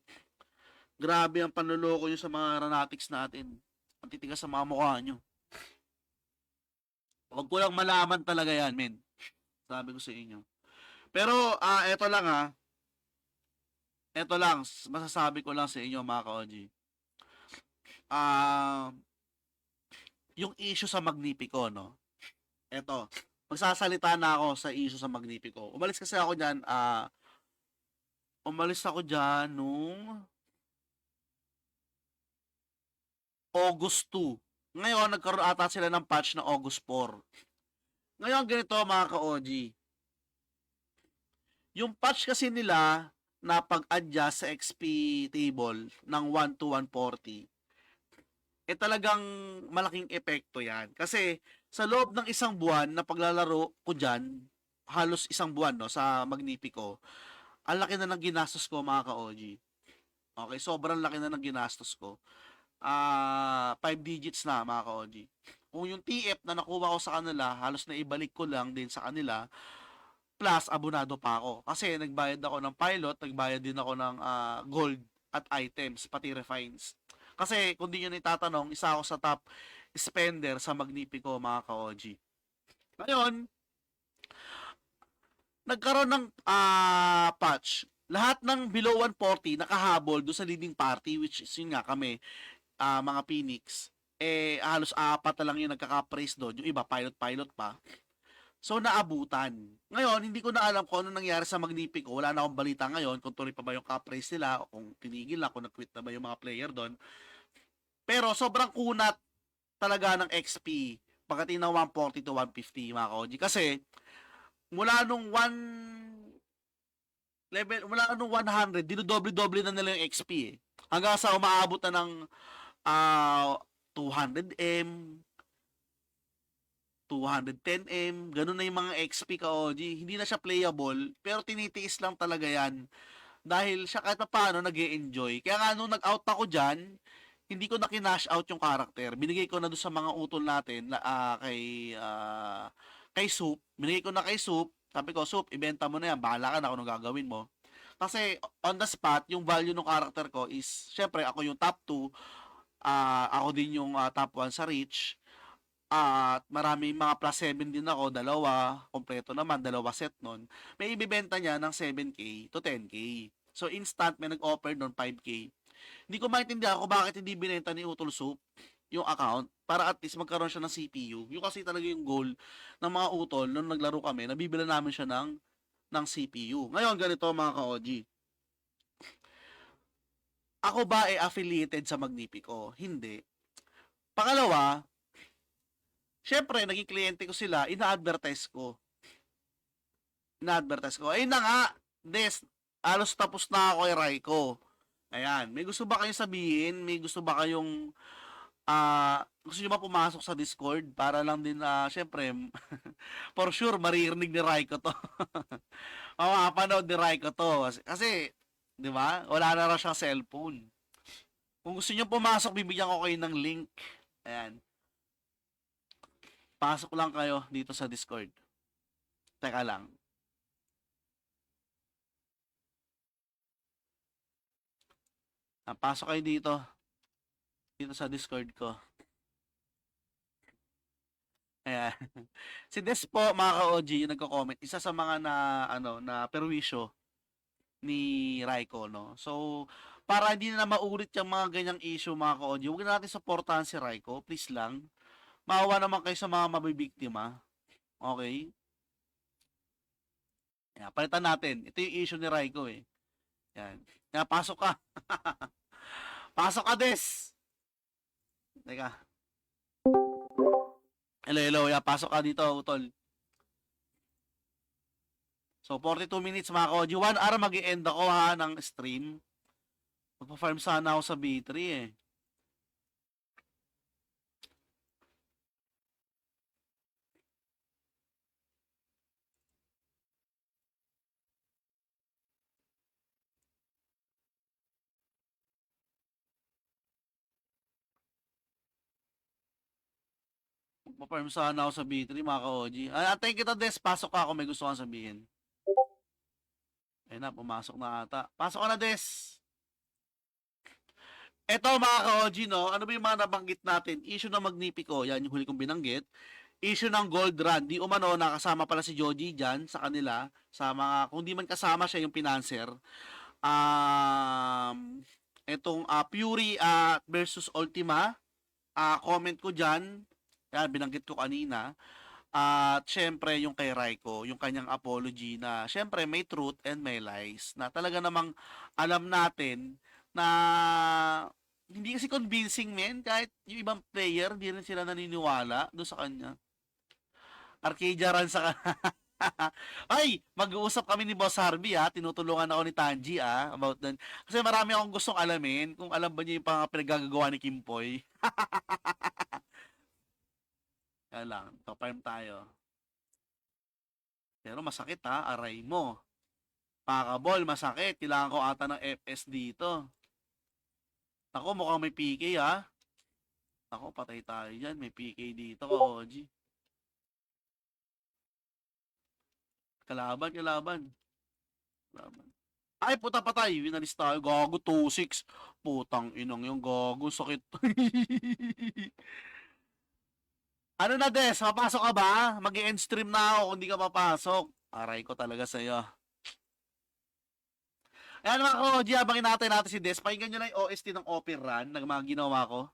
Speaker 1: Grabe ang panloloko nyo sa mga ranatics natin. Ang titigas sa mga mukha nyo. Wag ko lang malaman talaga yan, men. Sabi ko sa inyo. Pero, eto lang, masasabi ko lang sa inyo mga ka-OG. Yung issue sa Magnifico, no? Eto, magsasalita na ako sa issue sa Magnifico. Umalis ako dyan nung August 2. Ngayon, nagkaroon ata sila ng patch na August 4. Ngayon, ganito mga ka-OG. Yung patch kasi nila, na pag-adjust sa XP table ng 1 to 140, talagang malaking epekto yan. Kasi sa loob ng isang buwan na paglalaro ko dyan, halos isang buwan no, sa Magnifico, ang laki na ng ginastos ko mga ka-OG. Okay, sobrang laki na ng ginastos ko. 5 digits na mga ka-OG. Kung yung TF na nakuha ko sa kanila, halos na ibalik ko lang din sa kanila, plus abonado pa ako. Kasi nagbayad ako ng pilot, nagbayad din ako ng gold at items, pati refines. Kasi kung di nyo itatanong, isa ako sa top spender sa Magnifico mga ka-OG. Ngayon, nagkaroon ng patch. Lahat ng below 140 nakahabol do sa leading party, which is yun nga kami, mga Phoenix. Halos apat na lang yung nagkaka-praise doon. Yung iba, pilot pa. So, naabutan. Ngayon, hindi ko na alam kung ano nangyari sa Magnifico. Wala na akong balita ngayon kung tuloy pa ba yung cap-raise nila o kung tinigil na, kung nag-quit na ba yung mga player doon. Pero, sobrang kunat talaga ng XP pagdating ng 140 to 150, mga ka-OG. Kasi, mula nung 100, dinodoble-doble na nila yung XP eh. Hanggang sa umaabot na ng 200M, 210M, ganun na yung mga XP ka-OG. Hindi na siya playable, pero tinitiis lang talaga yan. Dahil siya kahit paano nag-e-enjoy. Kaya nga nung nag-out ako dyan, hindi ko na kinash out yung character. Binigay ko na doon sa mga utol natin kay Soup. Binigay ko na kay Soup. Sabi ko, Soup, ibenta mo na yan. Bahala ka na kung anong gagawin mo. Kasi on the spot, yung value ng character ko is, syempre, ako yung top 2. Ako din yung top 1 sa Reach. At maraming mga plus 7 din ako, dalawa, kompleto naman, dalawa set nun. May ibibenta niya ng 7K to 10K. So instant may nag-offer nun 5K. Hindi ko maintindihan kung bakit hindi binenta ni Utol Soup yung account para at least magkaroon siya ng CPU. Yung kasi talaga yung goal ng mga utol nung naglaro kami, nabibila namin siya ng CPU. Ngayon, ganito mga ka-OG. Ako ba affiliated sa Magnifico? Hindi. Pangalawa, syempre, naging kliyente ko sila, ina-advertise ko. Ayun na nga, Des, alos tapos na ako kay Raiko. Ayan, may gusto ba kayong sabihin? May gusto ba kayong, gusto nyo ba pumasok sa Discord? Para lang din, syempre, for sure, maririnig ni Raiko to. Mapapanood ni Raiko to. Kasi, di ba, wala na raw siyang cellphone. Kung gusto nyo pumasok, bibigyan ko kayo ng link. Ayan. Pasok lang kayo dito sa Discord. Teka lang. Pasok kayo dito. Dito sa Discord ko. Ayan. Si Des po, mga ka-OG, yung nagko-comment, isa sa mga na perwisyo ni Raiko, no? So, para hindi na maulit yung mga ganyang issue, mga ka-OG, huwag na natin supportahan si Raiko, please lang. Maawa naman kayo sa mga mabibiktima. Okay? Ayan, palitan natin. Ito yung issue ni Raiko, eh. Yan. Kaya pasok ka. Pasok ka, Des! Teka. Hello. Yeah, pasok ka dito, utol. So, 42 minutes mga ka-OG. 1 hour mag-i-end ako ha ng stream. Magpa-farm sana ako sa B3 eh. Magpa-farm sana ako sa B3 mga ka-OG. Antayin kita, Des. Pasok ka ako. May gusto kang sabihin. Ayun na, pumasok na ata. Pasok ka na, Des. Eto mga ka-OG, no? Ano ba yung mga nabanggit natin? Issue ng Magnifico. Yan yung huli kong binanggit. Issue ng Gold Run. Di umano, nakasama pala si Joji dyan sa kanila. Sa mga, kung di man kasama siya yung pinanser. Etong Fury versus Ultima. Comment ko dyan. Yan, binanggit ko kanina. At syempre yung kay Raiko, yung kanyang apology na syempre may truth and may lies na talaga namang alam natin na hindi kasi convincing men kahit yung ibang player hindi rin sila naniniwala doon sa kanya. Arcadia run sa ay, mag-uusap kami ni Boss Harvey tinutulungan ako ni Tanji about that. Kasi marami akong gustong alamin kung alam ba niya yung pinagagawa ni Kimpoy. Kaya lang, top-farm tayo. Pero masakit aray mo. Pakabol, masakit. Kailangan ko ata ng FS dito. Ako, mukhang may PK Ako, patay tayo dyan. May PK dito, OG. Kalaban. Ay, puta patay. Winalis tayo. Gago, 2-6. Putang inong yung gago. Sakit. Ano na, Des? Mapasok ka ba? Mag-i-end stream na ako kung di ka mapasok. Aray ko talaga sa'yo. Ayan mga ka-OG, abangin natin si Des. Pakinggan nyo na yung OST ng Opera Run ng mga ginawa ko.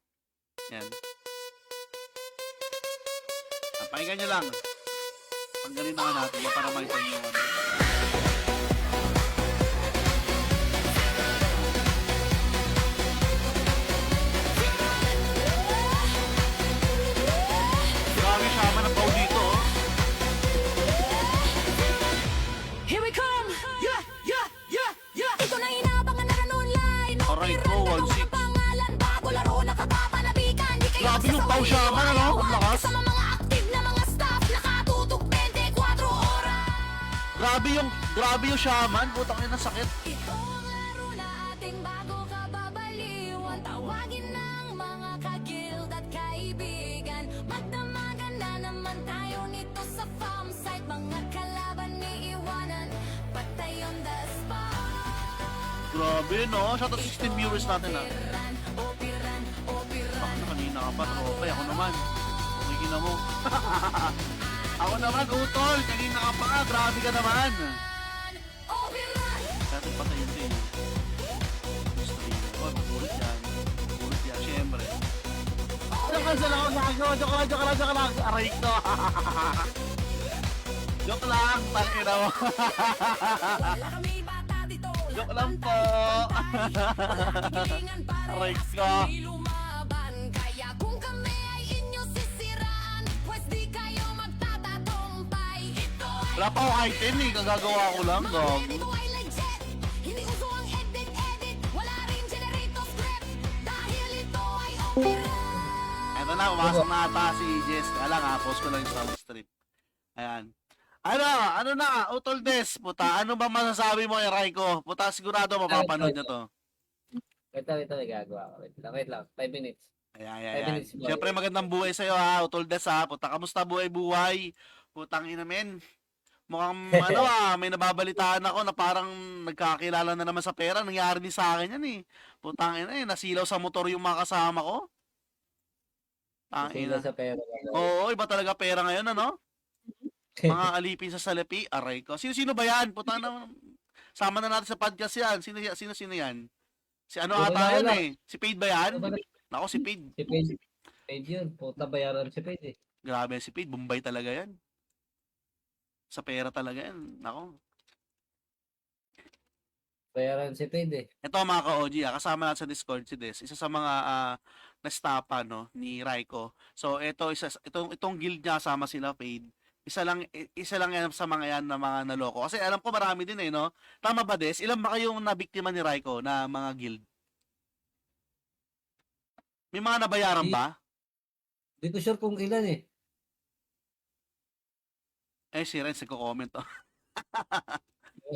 Speaker 1: Yan. Pakinggan nyo lang. Tanggalin na natin para may sa inyo.
Speaker 2: Here we come! Yeah! Ito na inabangan na online.
Speaker 1: Aray ko, 1-6.
Speaker 2: Pangalan, bago laro, nakapapanabikan. Di kayo
Speaker 1: Grabe yung pau shaman, ano? Ang lakas.
Speaker 2: Kasama mga active na mga staff, nakatutok 24 oras.
Speaker 1: Grabe yung shaman. Putang ina, sakit.
Speaker 2: Ito ang laro na ating bago kababaliwan. Tawagin ng mga ka-guild at kaibigan. Magdamagan na naman tayo nito sa farm site. Mga kalaban ni iwanan, patay on the spot.
Speaker 1: Grabe, no? Shoutout 16 viewers natin, Kanina ka pa, tropay. Ako naman. Kumigin na mo. Ako naman, utol. Kanina ka pa. Grabe ka naman. Dati patay yun din. Magulit yan, syempre. Nakasal ako sa akin. Joke lang. Aray ko. Joke lang. Tangina mo. Joke lang po. Aray ko.
Speaker 2: Kaya kung kami ay inyo sisiraan, pwes di kayo magtatatumpay.
Speaker 1: Wala pa akong item kagagawa ko lang, dog.
Speaker 2: Ito ay legit, hindi uso ang edit. Wala rin generator script, dahil ito ay opera.
Speaker 1: Eto na, pumasok na ata si Jess. Kaya lang post ko lang yung sound strip. Ayan. Ano na, Utol Des, puta, ano ba masasabi mo, Raiko? Puta, sigurado mapapanood na to.
Speaker 3: Wait lang, gagawa ko. Wait lang. 5 minutes.
Speaker 1: Ayan, ayan,
Speaker 3: 5
Speaker 1: ayan.
Speaker 3: minutes boy.
Speaker 1: Siyempre, magandang buhay sa'yo ha, Utol Des ha. Puta, kamusta buhay-buhay? Putang ina men. Mukhang may nababalitaan ako na parang nagkakilala na naman sa pera. Nangyari din sa akin yan eh. Putang ina nasilaw sa motor yung mga kasama ko. Tang
Speaker 3: Sila
Speaker 1: ina.
Speaker 3: sa pera. Boy.
Speaker 1: Oo, iba talaga pera ngayon ano? Mga alipin sa salapi, aray ko. Sino-sino ba yan? Putang na, sama na natin sa podcast yan. Sino yan? Si ano
Speaker 3: Okay
Speaker 1: ata
Speaker 3: na,
Speaker 1: yan
Speaker 3: wala.
Speaker 1: eh? Si Paid ba yan?
Speaker 3: Ano ba na-
Speaker 1: Nako, si Paid.
Speaker 3: Si Paige. Paige yun. Puta bayaran si Paige eh.
Speaker 1: Grabe si Paid. Bombay talaga yan. Sa pera talaga yan. Nako.
Speaker 3: Bayaran si Paige eh.
Speaker 1: Ito mga ka-OG, kasama natin sa Discord si Des. Isa sa mga na-stapa no, ni Raiko. So itong guild niya kasama sila Paid. Isa lang yan sa mga yan na mga naloko. Kasi alam ko marami din eh, no? Tama ba, Des? Ilan ba kayong nabiktima ni Raiko na mga guild? May mga nabayaran ba?
Speaker 3: Hindi ko sure kung ilan eh.
Speaker 1: Eh, si Renz nagko-comment. Oh.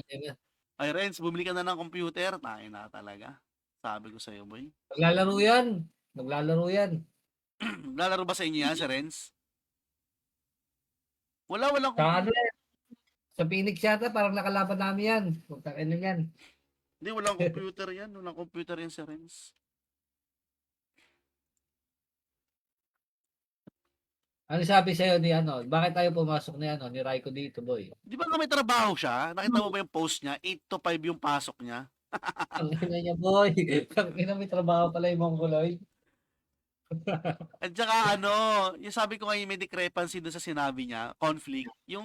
Speaker 3: Ayan.
Speaker 1: Ay, Renz, bumili ka na ng computer. Tayo na talaga. Sabi ko sa'yo, boy.
Speaker 3: Naglalaro yan. Naglalaro yan.
Speaker 1: Lalaro ba sa inyo yan, si Renz? Walang
Speaker 3: Sa ano yan? Sa Phoenix yata, parang nakalaban namin yan. Ano yan?
Speaker 1: Hindi, walang computer yan. Walang computer yan si Renz.
Speaker 3: Ano sabi sa'yo ni ano? Bakit tayo pumasok ni ano? Ni Raiko dito, boy?
Speaker 1: Di ba nga may trabaho siya? Nakita mo ba yung post niya? 8 to 5 yung pasok niya.
Speaker 3: Ang ina niya, boy. Ang ina, may trabaho pala yung Mongoloid.
Speaker 1: At saka yung sabi ko ngayon may discrepancy doon sa sinabi niya, conflict. Yung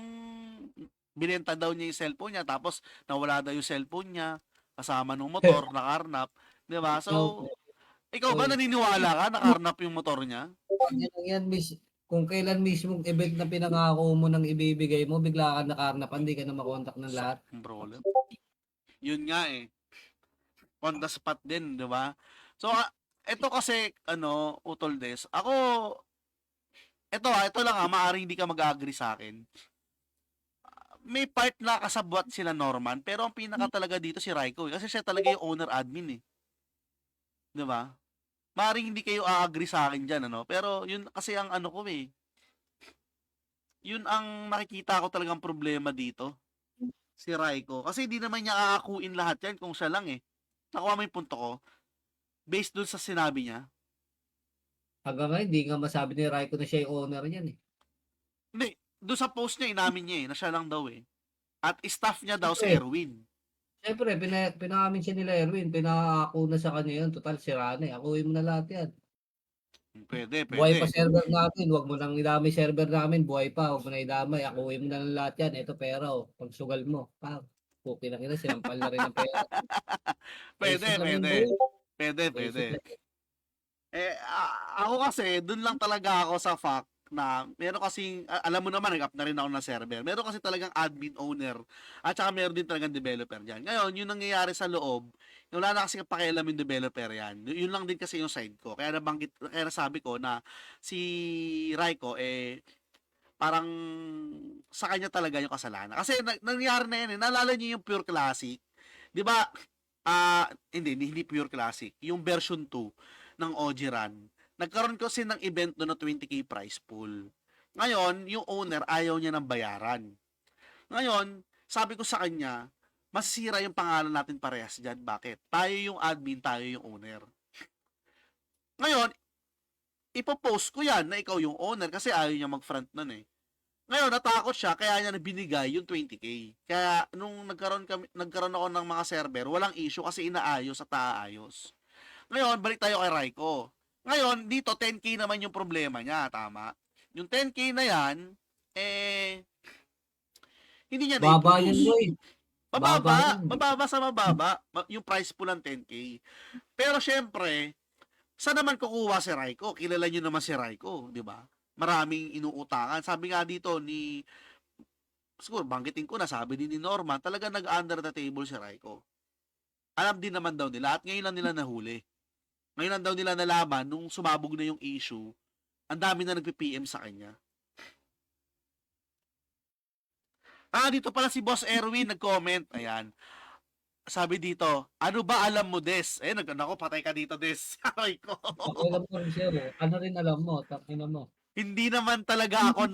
Speaker 1: binenta daw niya yung cellphone niya, tapos nawala daw yung cellphone niya, kasama ng motor, nakarnap. Di ba? So, ikaw ba naniniwala ka nakarnap yung motor niya?
Speaker 3: Yan, miss. Kung kailan mismong event na pinangako mo nang ibibigay mo, bigla ka nakarnapan, hindi ka na makontak ng lahat.
Speaker 1: Bro, yun nga eh. On the spot din, di ba? So, ito kasi, Utol Des, ito lang maaring hindi ka mag-agree sa akin. May part na kasabwat sila Norman, pero ang pinaka talaga dito si Raiko, kasi siya talaga yung owner admin eh. Di ba? Maaring hindi kayo a-agree sa akin dyan, pero yun kasi ang ko eh. Yun ang nakikita ko talagang problema dito. Si Raiko. Kasi hindi naman niya aakuin lahat yan kung siya lang eh. Nakuha mo yung punto ko? Based dun sa sinabi niya?
Speaker 3: Hanggang ngayon, hindi nga masabi ni Raiko na siya yung owner niyan eh.
Speaker 1: Hindi. Doon sa post niya, inamin niya na siya lang daw eh. At staff niya daw si
Speaker 3: Okay.
Speaker 1: Erwin.
Speaker 3: Siyempre, pinaamin siya nila Erwin, pinako na sa kanya yun. Total, sira na eh. Akuin mo na lahat yan.
Speaker 1: Pwede.
Speaker 3: Buhay pa server natin, wag mo nang idamay server namin, buhay pa, wag mo na idamay, akuin mo na lang lahat yan. Ito pera, pag sugal mo, puki na kita, sinampal na rin ang pera.
Speaker 1: Pwede. Ako kasi, dun lang talaga ako sa fact na meron kasing, alam mo naman, nag-up na rin ako ng server. Meron kasi talagang admin owner at saka meron din talagang developer dyan. Ngayon, yung nangyayari sa loob, wala na kasi pakialam yung developer yan. Yun lang din kasi yung side ko. Kaya nasabi ko na si Raiko, parang sa kanya talaga yung kasalanan. Kasi nangyari na yan eh. Naalala niyo yung Pure Classic? Di ba? Hindi Pure Classic. Yung version 2 ng OG Run. Nagkaroon kasi ng event doon na 20k prize pool. Ngayon, yung owner ayaw niya ng bayaran. Ngayon, sabi ko sa kanya, masisira yung pangalan natin parehas dyan. Bakit? Tayo yung admin, tayo yung owner. Ngayon, ipopost ko yan na ikaw yung owner kasi ayaw niya mag-front nun eh. Ngayon, natakot siya, kaya niya binigay yung 20k. Kaya, nung nagkaroon ako ng mga server, walang issue kasi inaayos at naaayos. Ngayon, balik tayo kay Raiko. Ngayon, dito, 10k naman yung problema niya, tama? Yung 10k na yan, hindi niya
Speaker 3: Baba yun, boy.
Speaker 1: Mababa sa mababa, yung price po lang 10k. Pero syempre, saan naman kukuha si Raiko? Kilala niyo naman si Raiko, di ba? Maraming inuutangan. Sabi nga dito siguro banggitin ko na, sabi din ni Norman, talaga nag-under the table si Raiko. Alam din naman daw nila at ngayon lang nila nahuli. Ngayon lang daw nila nalaman nung sumabog na yung issue, ang dami na nagpi-PM sa kanya. Dito pala si Boss Erwin nag-comment. Ayan. sabi dito, ano ba alam mo, Des? Eh, nako, patay ka dito, Des. Aray ko.
Speaker 3: Pakialam mo rin sa'yo. Ano rin alam mo, tangina mo.
Speaker 1: Hindi naman talaga ako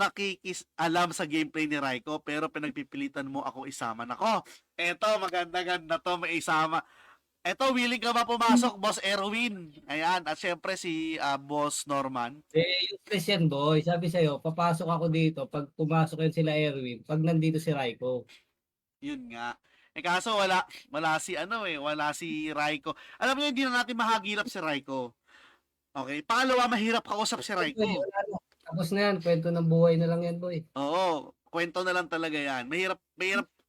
Speaker 1: alam sa gameplay ni Raiko, pero pinagpipilitan mo ako isama. Nako, eto, maganda-ganda to, may isama. Eto, willing ka ba pumasok, Boss Erwin? Ayan, at syempre si Boss Norman.
Speaker 3: Useless yan, boy. Sabi sa'yo, papasok ako dito pag pumasok yan sila Erwin, pag nandito si Raiko.
Speaker 1: Yun nga. Eh kaso wala si wala si Raiko. Alam niyo, hindi na natin mahagilap si Raiko. Okay? Pangalawa, mahirap kausap si
Speaker 3: Boy,
Speaker 1: Raiko.
Speaker 3: wala na. Tapos na yan, kwento ng buhay na lang yan, boy.
Speaker 1: Oo, kwento na lang talaga yan. Mahirap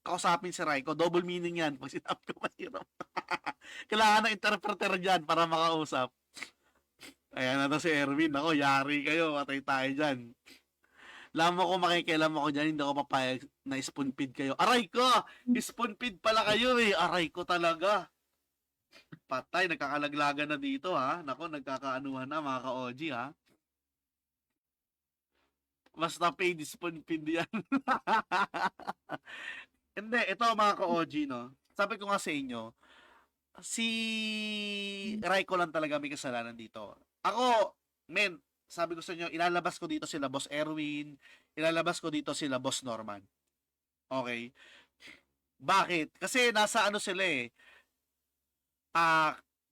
Speaker 1: kausapin si Raiko. Double meaning yan pag sinabi ko mahirap. Kailangan ng interpreter dyan para makausap. Ayan na to si Erwin. Ako, yari kayo. Patay tayo dyan. Alam mo kung makikialam ako dyan, hindi ako papayag na spoon feed kayo. Aray ko! Spoon feed pala kayo eh. Aray ko talaga. Patay, nagkakalaglagan na dito ha. Nako, nagkakaanuhan na mga ka-OG ha. Basta paid spoon feed yan. Hindi, ito mga ka-OG no. Sabi ko nga sa inyo, si Raiko lang talaga may kasalanan dito. Ako, men, sabi ko sa inyo, ilalabas ko dito sila Boss Erwin, ilalabas ko dito sila Boss Norman. Okay? Bakit? Kasi nasa ano sila eh,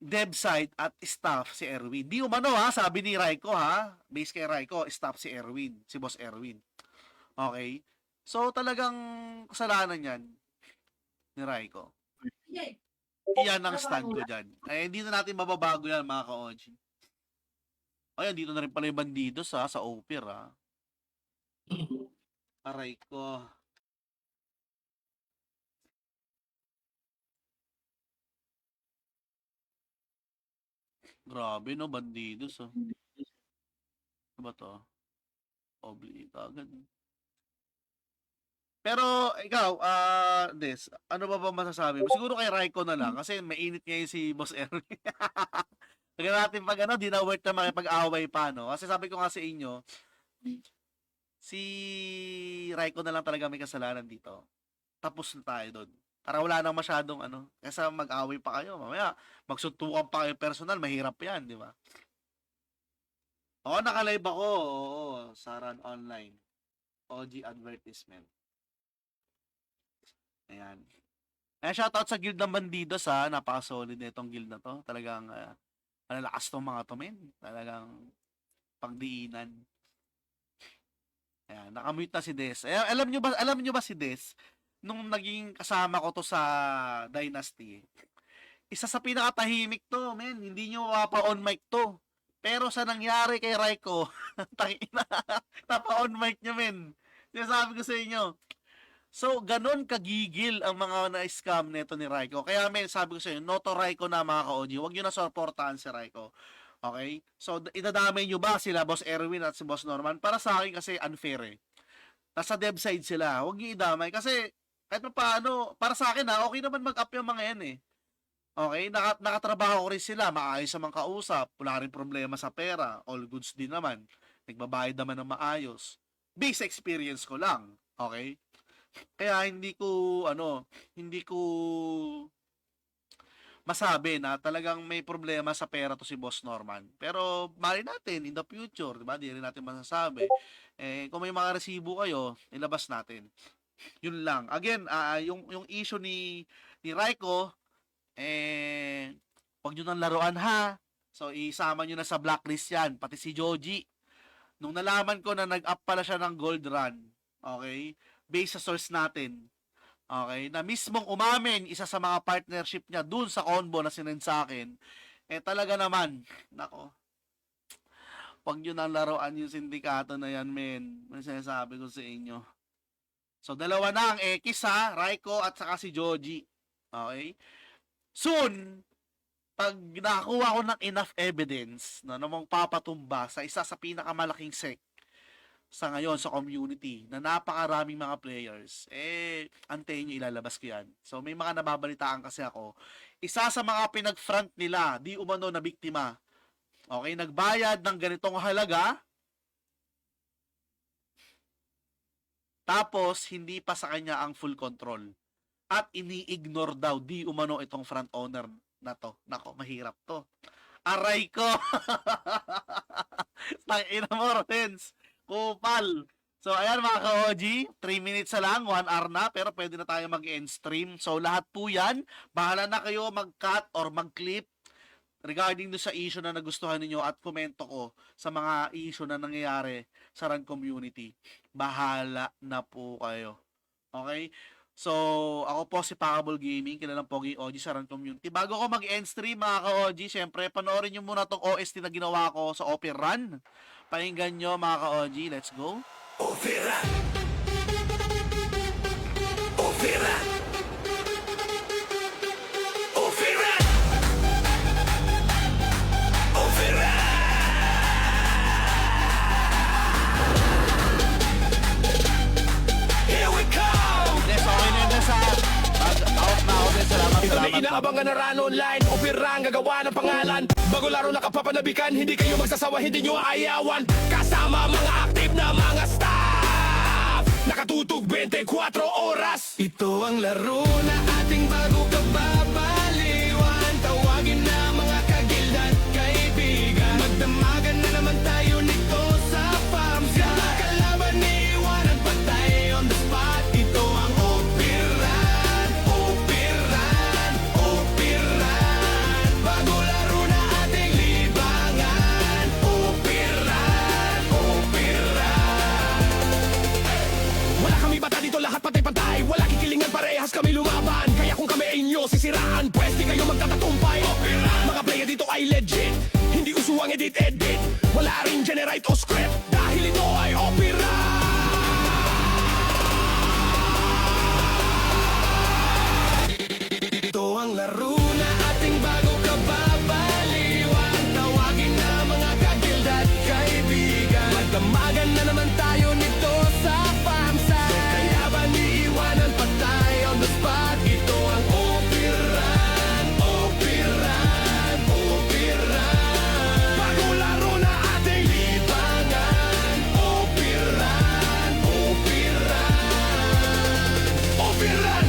Speaker 1: dev side at staff si Erwin. Di umano ha, sabi ni Raiko ha, base kay Raiko, staff si Erwin, si Boss Erwin. Okay? So talagang kasalanan yan ni Raiko. Iyan ang stand ko dyan. Eh, hindi na natin mababago yan mga ka-OG. Ayan, dito na rin pala yung bandidos ha, sa opera. Aray ko. Grabe no, bandidos oh. Ano ba to? Oblita agad. Pero ikaw, Des, ano ba masasabi mo? Siguro kay Raiko na lang kasi mainit ngayon si Boss Erwin. Tingnan natin pag di na worth na makipag-away pa, no? Kasi sabi ko nga sa inyo, si Raiko na lang talaga may kasalanan dito. Tapos na tayo doon. Para wala nang masyadong kaysa mag-away pa kayo. Mamaya, magsuntukan pa kayo personal, mahirap yan, di ba? Oo, nakalive ako. Oo, Saran Online. OG advertisement. Ayan. Ayan, shoutout sa guild ng Bandidos ha. Napaka-solid na itong guild na to. Talagang, malalakas tong mga to, men. Talagang, pagdiinan. Ayan, nakamute na si Des. Ayan, alam nyo ba si Des? Nung naging kasama ko to sa Dynasty, isa sa pinakatahimik to, men. Hindi nyo mapapa-on mic to. Pero sa nangyari kay Raiko, tangina, napa-on mic niya, men. Sinasabi ko sa inyo, so, ganun kagigil ang mga na-scam nito ni Raiko. Kaya men, sabi ko sa inyo, no to Raiko na mga ka-OG. Huwag nyo na supportahan si Raiko. Okay? So, idadamay nyo ba sila, Boss Erwin at si Boss Norman? Para sa akin kasi unfair eh. Nasa dev side sila. Huwag nyo idamay. Kasi, kahit pa paano, para sa akin okay naman mag-up yung mga yan eh. Okay? Nakatrabaho ko rin sila. Maayos naman kausap. Wala rin problema sa pera. All goods din naman. Nagbabayad naman ng maayos. Base experience ko lang. Okay? Kaya hindi ko masabi na talagang may problema sa pera to si Boss Norman. Pero mali natin in the future, 'di ba? Di rin natin masasabi. Eh kung may mga resibo kayo, ilabas natin. Yun lang. Again, yung issue ni Raiko, wag niyo nang laruan ha. So isama niyo na sa blacklist 'yan, pati si Joji. Nung nalaman ko na nag-up pala siya ng gold run, okay? Based sa source natin, okay, na mismong umamin isa sa mga partnership niya dun sa convo na sinend sa akin, talaga naman, nako, wag nyo nang laruan yung sindikato na yan, men. May sinasabi ko sa inyo. So, dalawa na ang X ha, Raiko at saka si Joji. Okay? Soon, pag nakakuha ko ng enough evidence na namang papatumba sa isa sa pinakamalaking sect sa ngayon sa community na napakaraming mga players, antayin nyo, ilalabas ko yan. So, may mga nababalitaan kasi ako. Isa sa mga pinag-front nila, di umano na biktima. Okay, nagbayad ng ganitong halaga, tapos, hindi pa sa kanya ang full control. at ini-ignore daw di umano itong front owner na to. Nako, mahirap to. Aray ko! Tangina mo, Renz. Kupal. So, ayan mga ka-OG, 3 minutes na lang, 1 hour na, pero pwede na tayo mag-end stream. So, lahat po yan, bahala na kayo mag-cut or mag-clip regarding do sa issue na nagustuhan ninyo at komento ko sa mga issue na nangyayari sa Run community. Bahala na po kayo. Okay? So, ako po si Packable Gaming, kilalang Pogi OG sa Run community. Bago ko mag-end stream mga ka-OG, syempre, panoorin nyo muna tong OST na ginawa ko sa Opera Run. Pakinggan nyo mga ka-OG, let's go.
Speaker 4: Opera. Opera. Opera. Opera. Here we come.
Speaker 1: Yes, okay na yun sa out na ako. Salamat,
Speaker 4: Ito na
Speaker 1: salamat.
Speaker 4: inaabangan na run online. Opera ang gagawa ng pangalan. Bago laro na kapapanabikan, hindi kayo magsasawa, hindi nyo ayawan. Kasama mga active na mga staff. Nakatutog 24 oras. Ito ang laro na ating bago kababaliwan. Tawagin na mga kagilid at kaibigan. Magdamagan na naman tayo nito sa farm. Sa kalaban iwanan patay on the spot. Ito ang Operan, Operan, Operan. Bago laro na ating libangan. Operan, Operan. Wala kami bata dito, lahat patay-pantay. Wala kikilingan, parehas kami lumaban. Kaya kung kami ay inyo sisiraan, pwes di kayo magtatatumpay. Mga player dito ay legit, hindi uso ang edit-edit. Wala rin generate o script, dahil ito ay opera. Ito ang laro na ating bago kababaliwan. Tawagin na mga kagilid at kaibigan. Magdamagan na naman tayo nito sa farm side. Kaya ba niiwanan pa tayo on the spot? Ito ang Operan, Operan, Operan. Bago laro na ating libangan. Operan, Operan, Operan.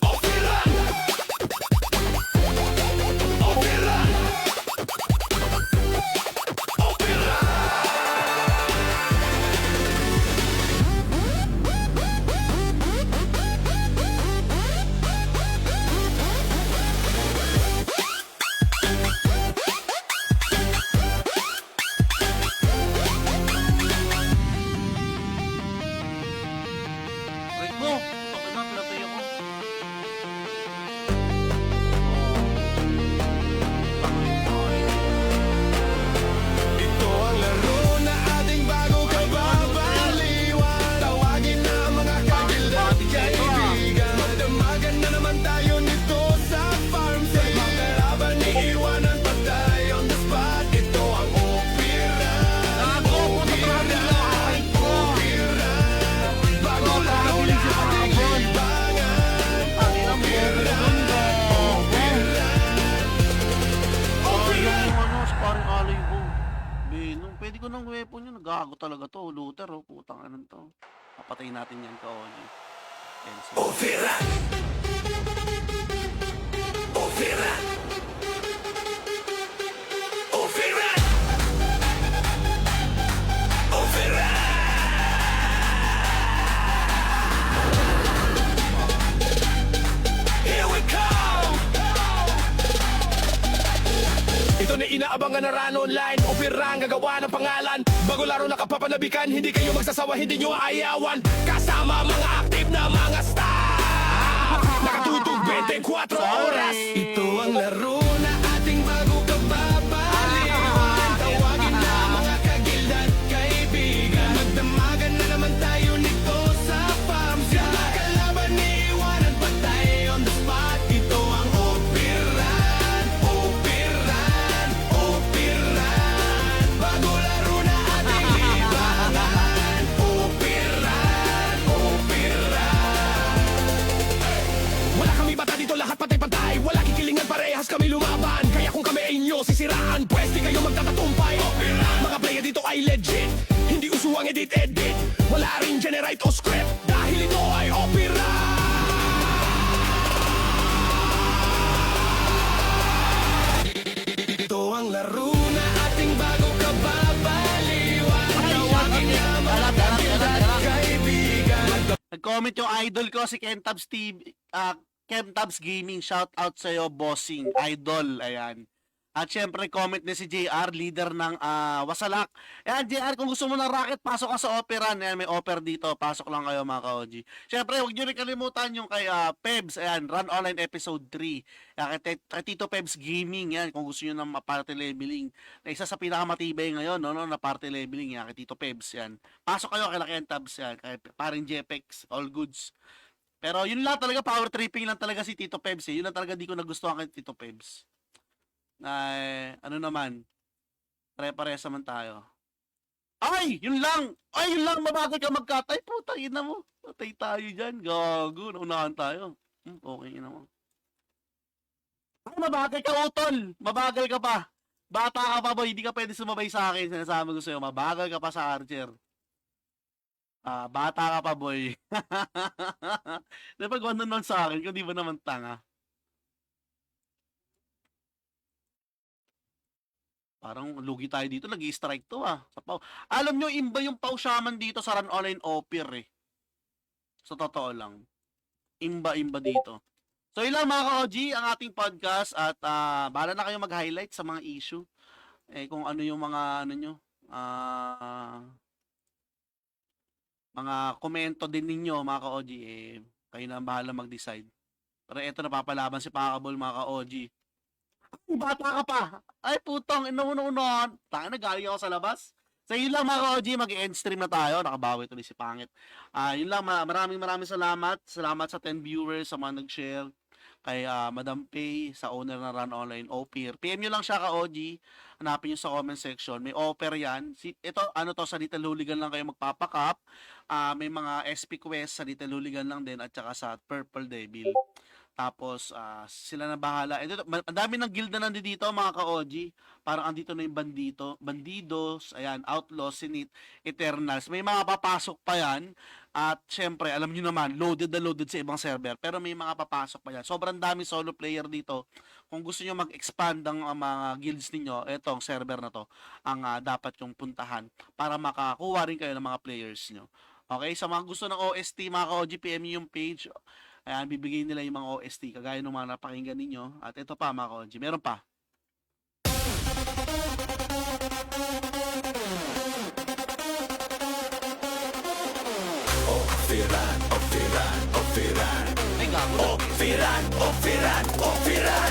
Speaker 4: Operan! Operan! Operan!
Speaker 1: Aray ko! Okay na, pinatay ako.
Speaker 4: Ito ang laro na ating bago kababaliwan. Tawagin na mga kagilid at kaibigan. Magdamagan na naman tayo nito sa farm side. Mga kalaban iiwanan pa tayo on the spot. Ito ang Operan, Operan, Operan. Bago laro na ating libangan. Operan, Operan, Operan.
Speaker 1: Yung ano, sparring alay ko. Venom. Pwede ko ng weapon yun. Nagago talaga to. Luther, oh. Putang anan to. Papatayin natin yan ka-Oli. Cancel.
Speaker 4: Operan. Operan. Operan. Operan. Here we come. Ito na inaabangan na run online. Opera ang gagawa ng pangalan. Bago laro na kapapanabikan, hindi kayo magsasawa, hindi nyo ayawan. Kasama mga active na mga staff. Nakatutog 24 oras. Ito ang laro na ating bago kababaliwan. Tawagin na mga kagilid at kaibigan. Magdamagan na naman tayo nito sa farm. Sa kalaban iwanan patay on the spot. Ito ang Operan, Operan, Operan. Bago laro na ating libangan. Operan, Operan. Wala kami bata dito, lahat patay-pantay. Wala kikilingan, parehas kami lumaban. Kaya kung kami ay inyo sisiraan, pwes di kayo magtatatumpay. Mga player dito ay legit, hindi uso ang edit-edit. Wala rin generate o script, dahil ito ay opera.
Speaker 1: nag-comment yung idol ko, si Kentabs TV, Kentabs Gaming. Shout out sa'yo, bossing. Idol, ayan. At syempre, comment na si JR, leader ng Wasalak. Ayan, JR, kung gusto mo ng racket, pasok ka sa Operan. Ayan, may offer dito. Pasok lang kayo, mga ka-OG. Syempre, huwag nyo rin kalimutan yung kay Pebs. Ayan, Run Online Episode 3. Ayan, kay Tito Pebs Gaming. Yan, kung gusto nyo ng party leveling. Na isa sa pinakamatibay ngayon, no, na party leveling. Yan, kay Tito Pebs. Yan. Pasok kayo kay Kentabs. Yan, kay paring JPEX. All goods. Pero yun lang talaga, power tripping lang talaga si Tito Pebs. Yun lang talaga di ko nagustuhan kay Tito Pebs. Ano naman, pare-parehas naman tayo. Ay, yun lang, mabagal ka mag-cut. Ay, putang ina mo, patay tayo dyan, gago, naunahan tayo. Okay na mo. Ay, mabagal ka, utol, mabagal ka pa. Bata ka pa, boy, hindi ka pwede sumabay sa akin. Sinasabi ko sa'yo, mabagal ka pa sa Archer. Bata ka pa, boy. Napag naman sa akin, kung di ba naman tanga. Parang lugi tayo dito, nag-i-strike to sa Pau. Alam nyo, imba yung Pau Shaman dito sa Run Online Offer Sa totoo lang. Imba dito. So yun lang mga ka-OG, ang ating podcast at bahala na kayo mag-highlight sa mga issue. Kung ano yung mga mga komento din ninyo mga ka-OG, kayo na bahala mag-decide. Pero eto napapalaban si Pakabol mga ka-OG. Ay, bata ka pa. Ay, putong, inuunan. Taka na, galing ako sa labas. So, yun lang mga ka-OG, mag-end stream na tayo. Nakabawi tuloy si Pangit. Yun lang, maraming salamat. Salamat sa 10 viewers, sa mga nag-share. Kay Madam Pay, sa owner ng Run Online Offer. PM nyo lang siya ka-OG. Hanapin nyo sa comment section. May offer yan. Ito, sa Little Hooligan lang kayo magpapakap. May mga SP Quest sa Little Hooligan lang din at saka sa Purple Devil. Tapos, sila na bahala. Ang dami ng guild na nandito, mga ka-OG. Parang andito na yung Bandidos, ayan, Outlaws, Sinit, Eternals. May mga papasok pa yan. At, syempre, alam nyo naman, loaded na loaded sa ibang server. Pero may mga papasok pa yan. Sobrang dami solo player dito. Kung gusto nyo mag-expand ang mga guilds ninyo, etong server na to, ang dapat yung puntahan para makakuha rin kayo ng mga players nyo. Okay, sa mga gusto ng OST, mga ka-OG, PM nyo yung page. Ayan, bibigay nila yung mga OST, kagaya ng mga napakinggan ninyo. At ito pa, mga ka-OG, meron pa.
Speaker 4: Offeran
Speaker 1: Ay, gago.
Speaker 4: Offeran